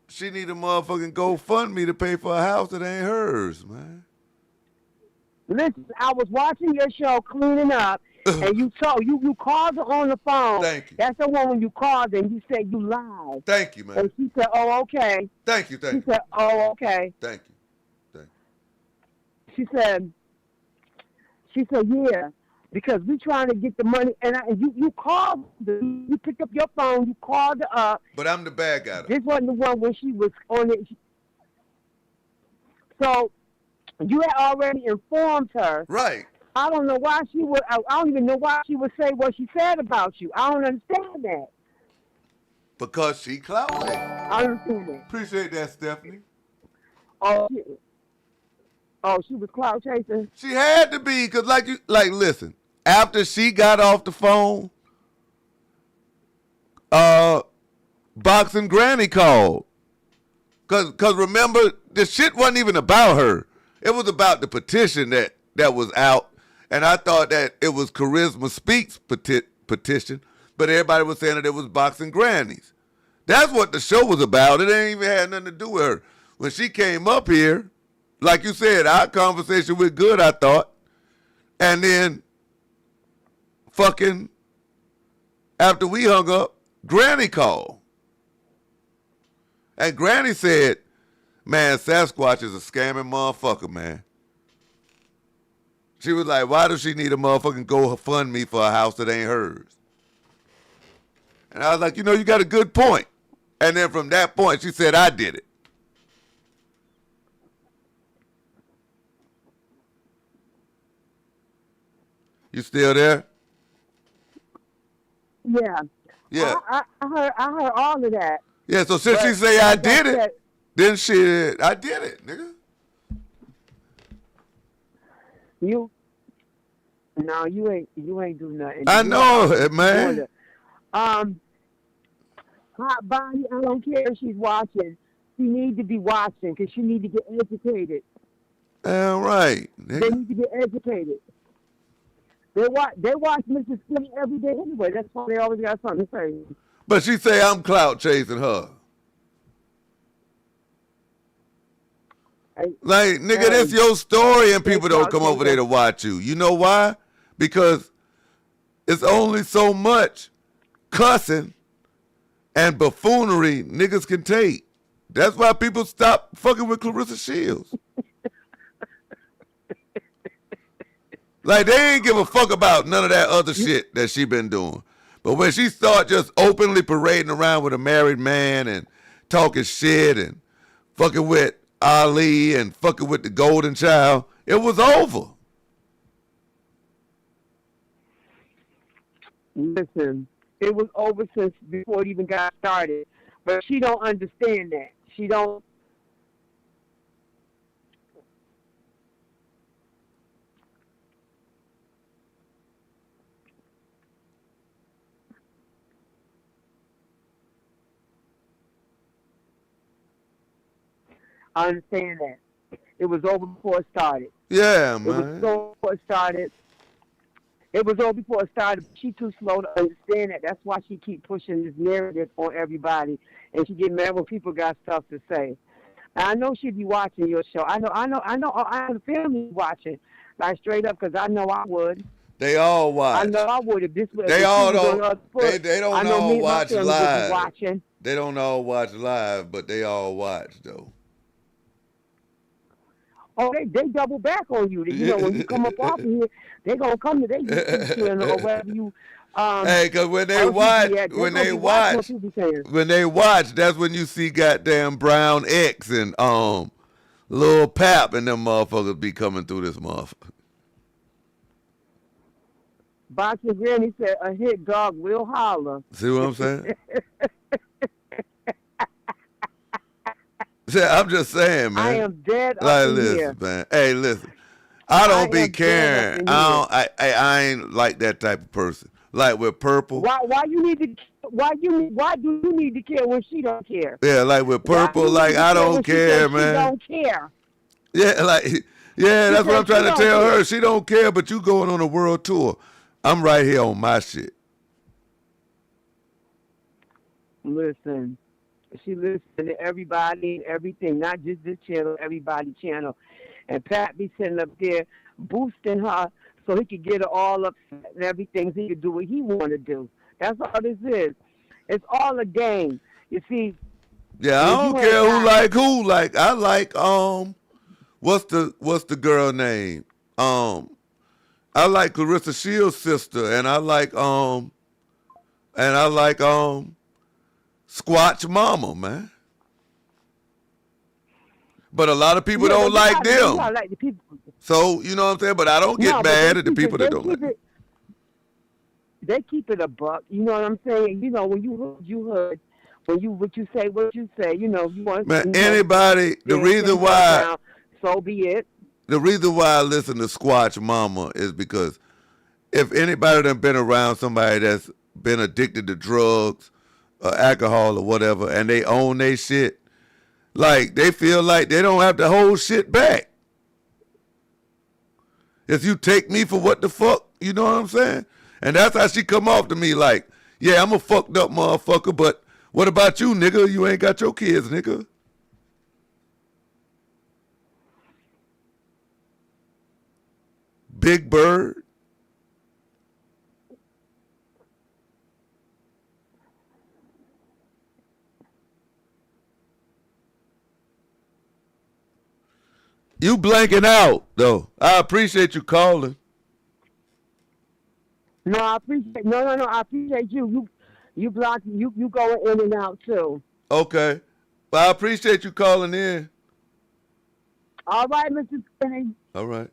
she need a motherfucking GoFundMe to pay for a house that ain't hers, man. Listen, I was watching your show cleaning up, and you called her on the phone. Thank you. That's the one when you called and you said you lied. Thank you, man. And she said, "Oh, okay." Thank you. She said, "Oh, okay." Thank you. She said, "Yeah, because we trying to get the money." And you called, you picked up your phone, you called her up. But I'm the bad guy. This wasn't the one when she was on it. So you had already informed her. Right. I don't know why she would. I don't even know why she would say what she said about you. I don't understand that. Because she clout me. I understand that. Appreciate that, Stephanie. Oh, she was clout chasing. She had to be, cause listen. After she got off the phone, Boxing Granny called. Cause remember, the shit wasn't even about her. It was about the petition that was out. And I thought that it was Charisma Speaks petition, but everybody was saying that it was Boxing Grannies. That's what the show was about. It ain't even had nothing to do with her. When she came up here, like you said, our conversation was good, I thought. And then fucking after we hung up, Granny called. And Granny said, man, Sasquatch is a scamming motherfucker, man. She was like, why does she need a motherfucking GoFundMe for a house that ain't hers? And I was like, you got a good point. And then from that point, she said, I did it. You still there? Yeah. Yeah. I heard all of that. Yeah, so since she But say I like did said, it, then shit, I did it, nigga. you no, you ain't do nothing. I You know are it, man. doing it. Hot body, I don't care if she's watching. She need to be watching because she need to get educated. Damn right, They nigga. need to get educated. They watch Mrs. Skinny every day anyway. That's why they always got something to say. But she say I'm clout chasing her. Hey, Like, nigga, this your story and people don't come over there to watch you. You know why? Because it's only so much cussing and buffoonery niggas can take. That's why people stop fucking with Claressa Shields. Like, they ain't give a fuck about none of that other shit that she been doing. But when she start just openly parading around with a married man and talking shit and fucking with Ali and fucking with the golden child, it was over. Listen, it was over since before it even got started. But she don't understand that. She don't. I understand that. It was over before it started. Yeah, It was man. over before it started. It was over before it started. She too slow to understand that. That's why she keep pushing this narrative on everybody, and she get mad when people got stuff to say. And I know she be watching your show. I know the family watching, like straight up, because I know I would. They all watch. I know I would if this was. They if all she was on don't. the other foot. They don't I know all me and my watch family would be live. watching. They don't all watch live, but they all watch though. Oh, they double back on you. You know, when you come up off of here, they gonna come to their YouTube channel or wherever you. Hey, cause when they watch, when they watch, that's when you see goddamn Brown X and Lil Pap and them motherfuckers be coming through this motherfucker. Boxing Granny said a hit dog will holler. See what I'm saying? I'm just saying, man. I am dead up like, in listen, here. man. Hey, listen. I don't be caring. I ain't like that type of person. Like with Purple. Why you need to? Why do you need to care when she don't care? Yeah, like with Purple. Like I don't care, man. She don't care. Yeah, like that's what I'm trying to tell her. She don't care, but you going on a world tour. I'm right here on my shit. Listen. She listens to everybody and everything, not just this channel, everybody's channel. And Pat be sitting up there boosting her so he could get her all upset and everything so he could do what he want to do. That's all this is. It's all a game. You see. Yeah, I don't care who like who. Like I like what's the girl name? I like Claressa Shields' sister, and I like Squatch Mama, man. But a lot of people don't like them. Like the people. So, you know what I'm saying? But I don't get mad at the people that don't like it. They keep it a buck. You know what I'm saying? You know, when you heard. When what you say, you know, you want. Man, anybody, the reason why. So be it. The reason why I listen to Squatch Mama is because if anybody done been around somebody that's been addicted to drugs, alcohol or whatever, and they own their shit, like they feel like they don't have to hold shit back. If you take me for what the fuck, you know what I'm saying? And that's how she come off to me like, yeah, I'm a fucked up motherfucker, but what about you, nigga? You ain't got your kids, nigga. Big Bird. You blanking out, though. I appreciate you calling. No, I appreciate. No. I appreciate you. You block. You going in and out too. Okay. Well, I appreciate you calling in. All right, Mr. Skinny. All right.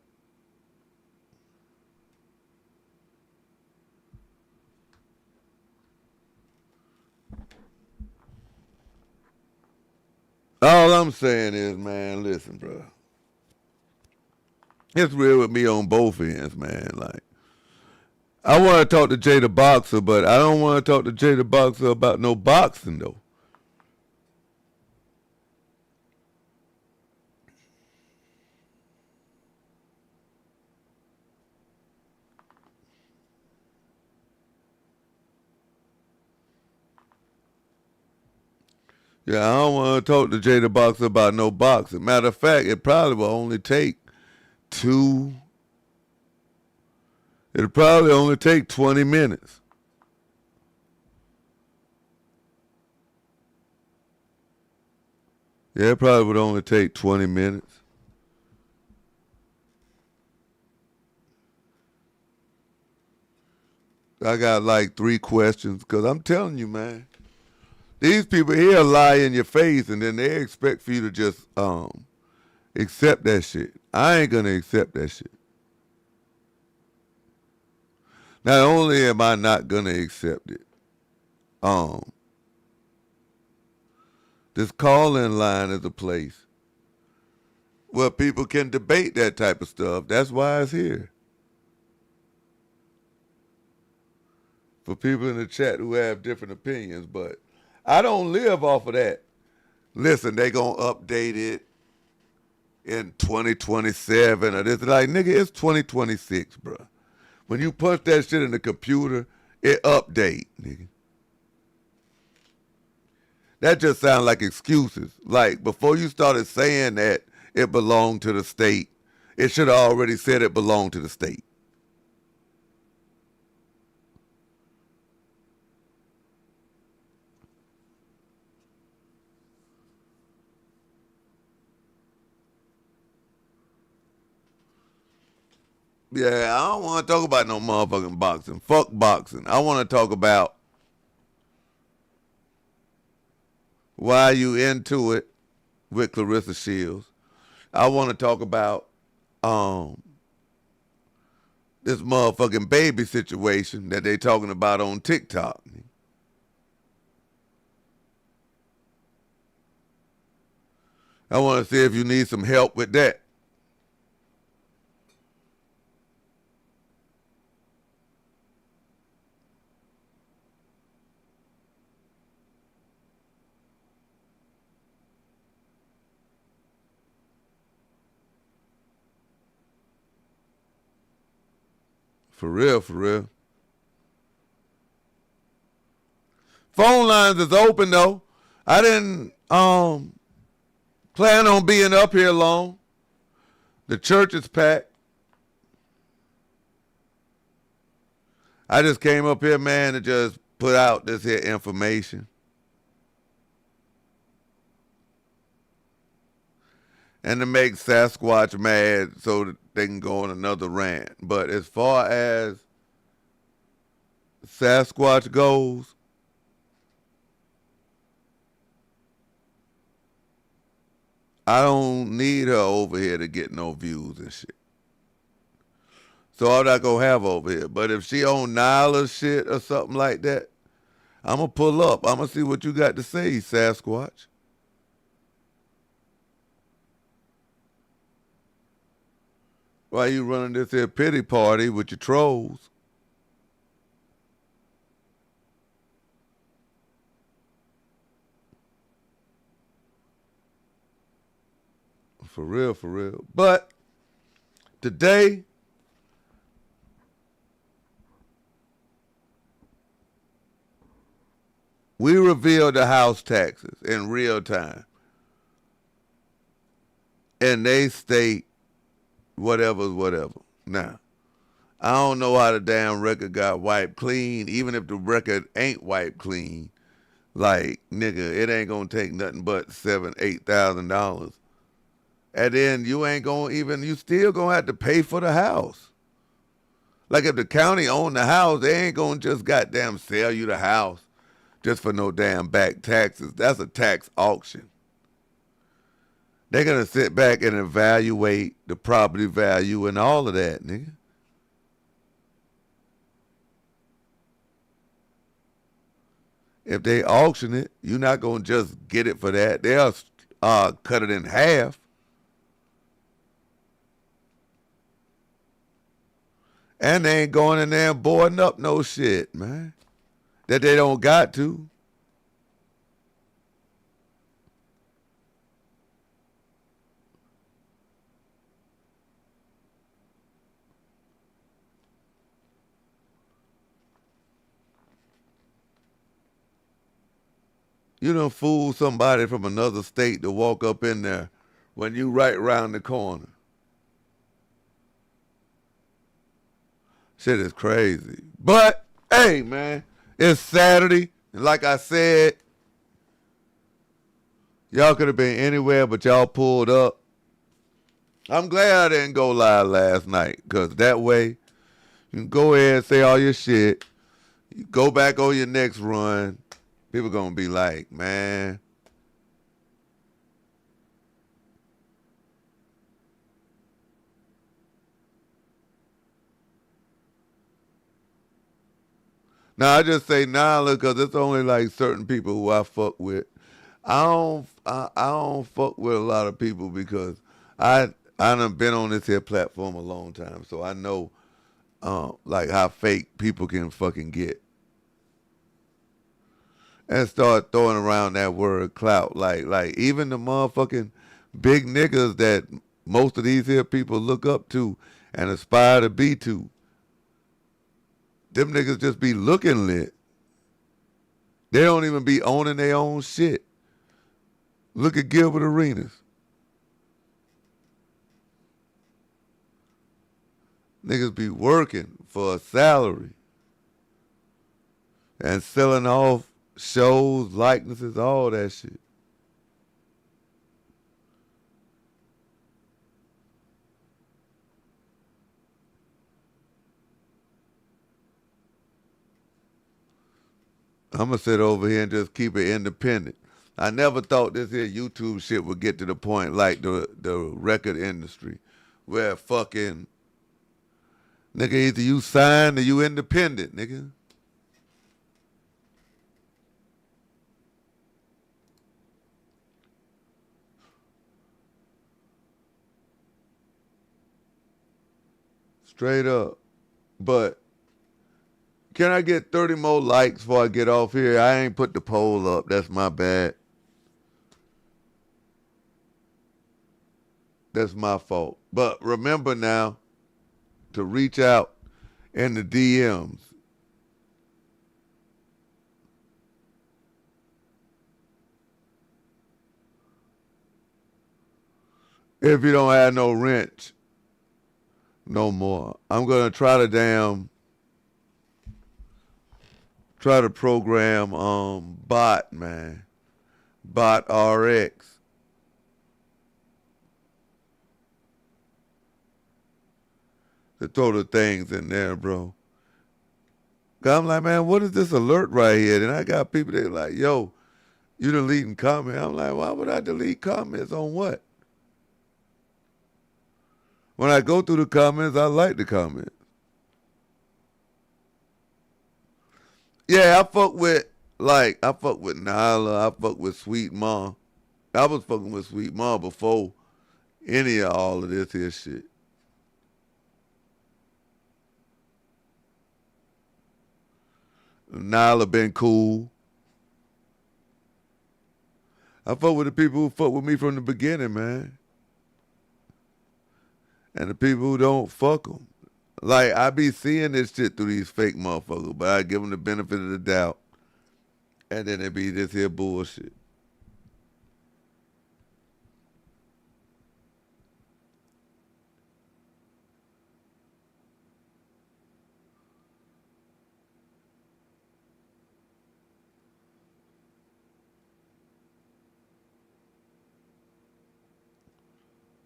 All I'm saying is, man, listen, bro. It's real with me on both ends, man. Like, I want to talk to Jay the Boxer, but I don't want to talk to Jay the Boxer about no boxing, though. Yeah, I don't want to talk to Jay the Boxer about no boxing. Matter of fact, it probably will only take two. It'll probably only take 20 minutes. Yeah, it probably would only take 20 minutes. I got like 3 questions because I'm telling you, man, these people here lie in your face and then they expect for you to just accept that shit. I ain't gonna accept that shit. Not only am I not gonna accept it, this call-in line is a place where people can debate that type of stuff. That's why it's here. For people in the chat who have different opinions, but I don't live off of that. Listen, they gonna update it in 2027 or this. Like, nigga, it's 2026, bro. When you punch that shit in the computer, it update, nigga. That just sounds like excuses. Like, before you started saying that it belonged to the state, it should have already said it belonged to the state. Yeah, I don't want to talk about no motherfucking boxing. Fuck boxing. I want to talk about why you into it with Claressa Shields. I want to talk about this motherfucking baby situation that they talking about on TikTok. I want to see if you need some help with that. For real, for real. Phone lines is open though. I didn't plan on being up here long. The church is packed. I just came up here, man, to just put out this here information. And to make Sasquatch mad so that they can go on another rant. But as far as Sasquatch goes, I don't need her over here to get no views and shit. So I'm not going to have her over here. But if she on Nyla's shit or something like that, I'm going to pull up. I'm going to see what you got to say, Sasquatch. Why you running this here pity party with your trolls? For real, for real. But today, we revealed the house taxes in real time. And they state whatever's whatever. Now, I don't know how the damn record got wiped clean. Even if the record ain't wiped clean, like, nigga, it ain't gonna take nothing but $7,000-8,000. And then you ain't gonna even, you still gonna have to pay for the house. Like, if the county owned the house, they ain't gonna just goddamn sell you the house just for no damn back taxes. That's a tax auction. They're going to sit back and evaluate the property value and all of that, nigga. If they auction it, you're not going to just get it for that. They'll cut it in half. And they ain't going in there and boarding up no shit, man, that they don't got to. You done fool somebody from another state to walk up in there when you right around the corner. Shit is crazy. But, hey, man, it's Saturday. And like I said, y'all could have been anywhere, but y'all pulled up. I'm glad I didn't go live last night, because that way you can go ahead and say all your shit. You go back on your next run. People going to be like, man. Now, I just say Nyla because it's only like certain people who I fuck with. I don't fuck with a lot of people because I done been on this here platform a long time, so I know like how fake people can fucking get. And start throwing around that word clout. Like even the motherfucking big niggas that most of these here people look up to and aspire to be to. Them niggas just be looking lit. They don't even be owning their own shit. Look at Gilbert Arenas. Niggas be working for a salary and selling off shows, likenesses, all that shit. I'm going to sit over here and just keep it independent. I never thought this here YouTube shit would get to the point like the record industry where fucking, nigga, either you signed or you independent, nigga. Straight up. But can I get 30 more likes before I get off here? I ain't put the poll up. That's my bad. That's my fault. But remember now to reach out in the DMs. If you don't have no wrench no more. I'm going to try to program bot, man. Bot RX. To throw the things in there, bro. 'Cause I'm like, man, what is this alert right here? And I got people that like, yo, you deleting comments. I'm like, why would I delete comments on what? When I go through the comments, I like the comments. Yeah, I fuck with Nyla, I fuck with Sweet Ma. I was fucking with Sweet Ma before any of all of this here shit. Nyla been cool. I fuck with the people who fuck with me from the beginning, man. And the people who don't, fuck them. Like, I be seeing this shit through these fake motherfuckers, but I give them the benefit of the doubt. And then it be this here bullshit.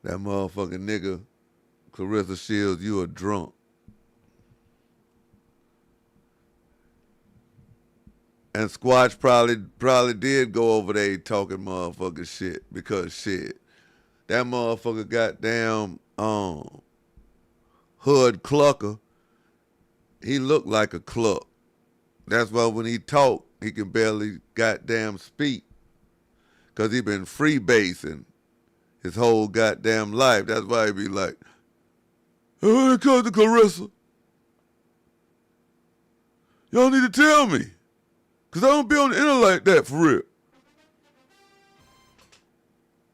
That motherfucking nigga, Claressa Shields, you a drunk. And Squatch probably did go over there talking motherfucking shit because shit, that motherfucker goddamn hood clucker. He looked like a cluck. That's why when he talk, he can barely goddamn speak. Because he been freebasing his whole goddamn life. That's why he be like, oh, it comes to Claressa. Y'all need to tell me. Because I don't be on the internet like that for real.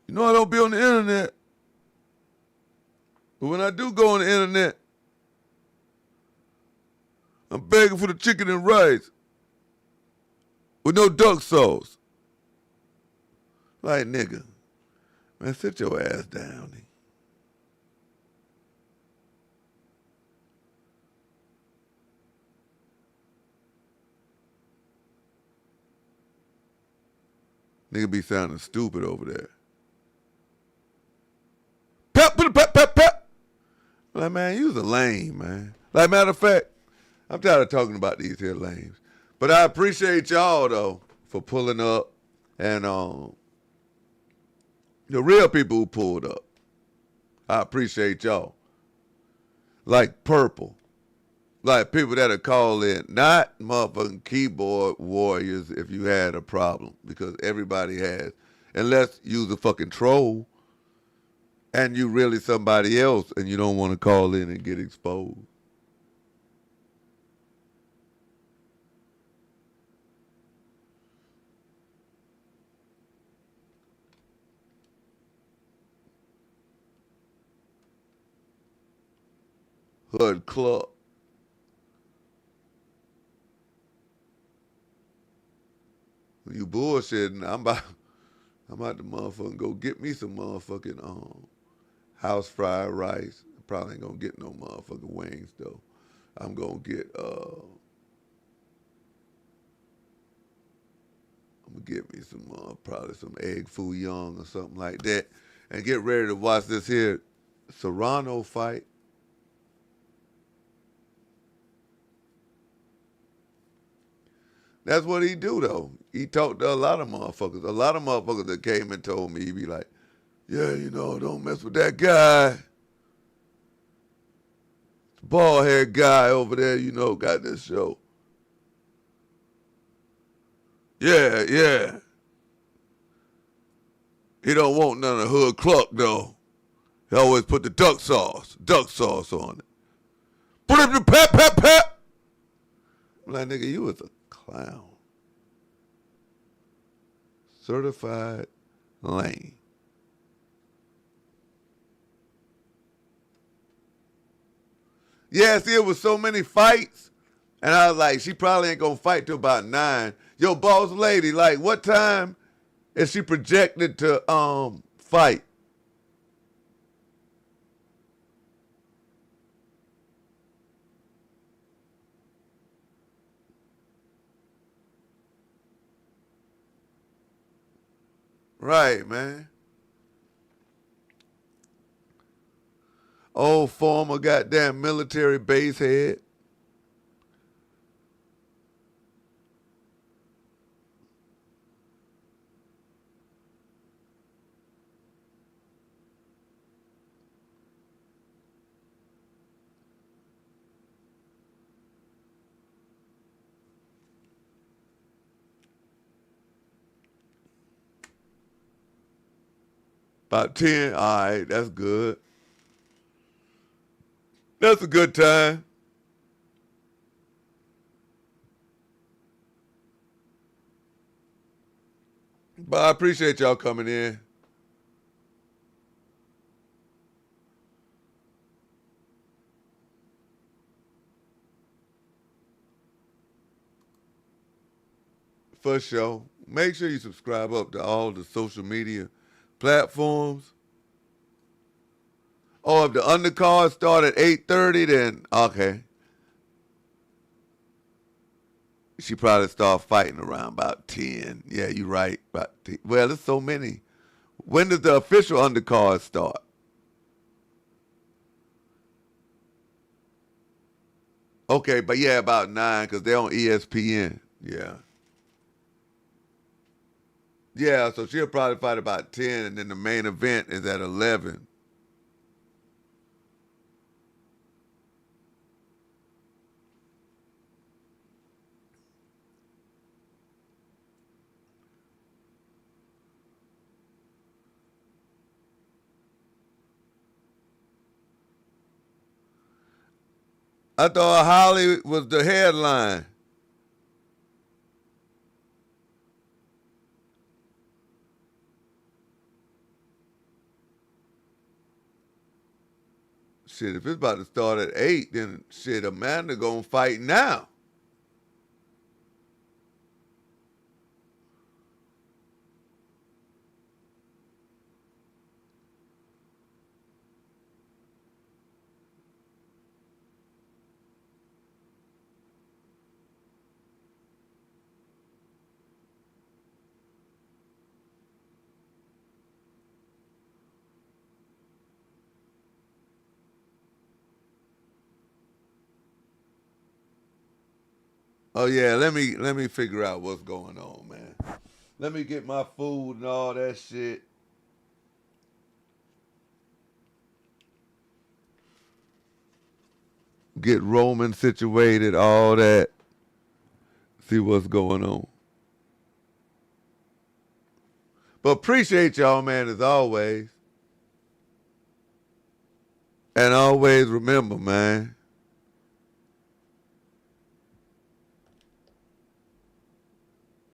You know I don't be on the internet. But when I do go on the internet, I'm begging for the chicken and rice with no duck sauce. Like, nigga, man, sit your ass down. Nigga be sounding stupid over there. Pep, pep, pep, pep. Like, man, you was a lame, man. Like, matter of fact, I'm tired of talking about these here lames. But I appreciate y'all, though, for pulling up. And the real people who pulled up. I appreciate y'all. Like Purple. Like people that'll call in. Not motherfucking keyboard warriors if you had a problem. Because everybody has. Unless you's a fucking troll. And you really somebody else. And you don't want to call in and get exposed. Hood Club. You bullshitting, I'm about to motherfucking go get me some motherfucking house fried rice. Probably ain't gonna get no motherfucking wings though. I'm gonna get me some probably some egg foo young or something like that, and get ready to watch this here Serrano fight. That's what he do, though. He talked to a lot of motherfuckers. A lot of motherfuckers that came and told me, he be like, yeah, you know, don't mess with that guy. Bald head guy over there, you know, got this show. Yeah, yeah. He don't want none of Hood Cluck, though. He always put the duck sauce on it. Put up the pep, pep, pep. I'm like, nigga, you was a clown. Certified lame. Yeah, see, it was so many fights. And I was like, she probably ain't gonna fight till about 9. Yo, boss lady, like, what time is she projected to fight? Right, man. Old former goddamn military base head. About 10, all right, that's good. That's a good time. But I appreciate y'all coming in. For sure. Make sure you subscribe up to all the social media platforms. Oh, if the undercard start at 8:30, then okay. She probably start fighting around about 10. Yeah, you're right. About 10. Well, there's so many. When does the official undercard start? Okay, but yeah, about 9 because they're on ESPN. Yeah. Yeah, so she'll probably fight about 10, and then the main event is at 11. I thought Holly was the headline. Shit, if it's about to start at 8, then shit, Amanda gonna fight now. Oh yeah, let me figure out what's going on, man. Let me get my food and all that shit. Get Roman situated, all that. See what's going on. But appreciate y'all, man, as always. And always remember, man,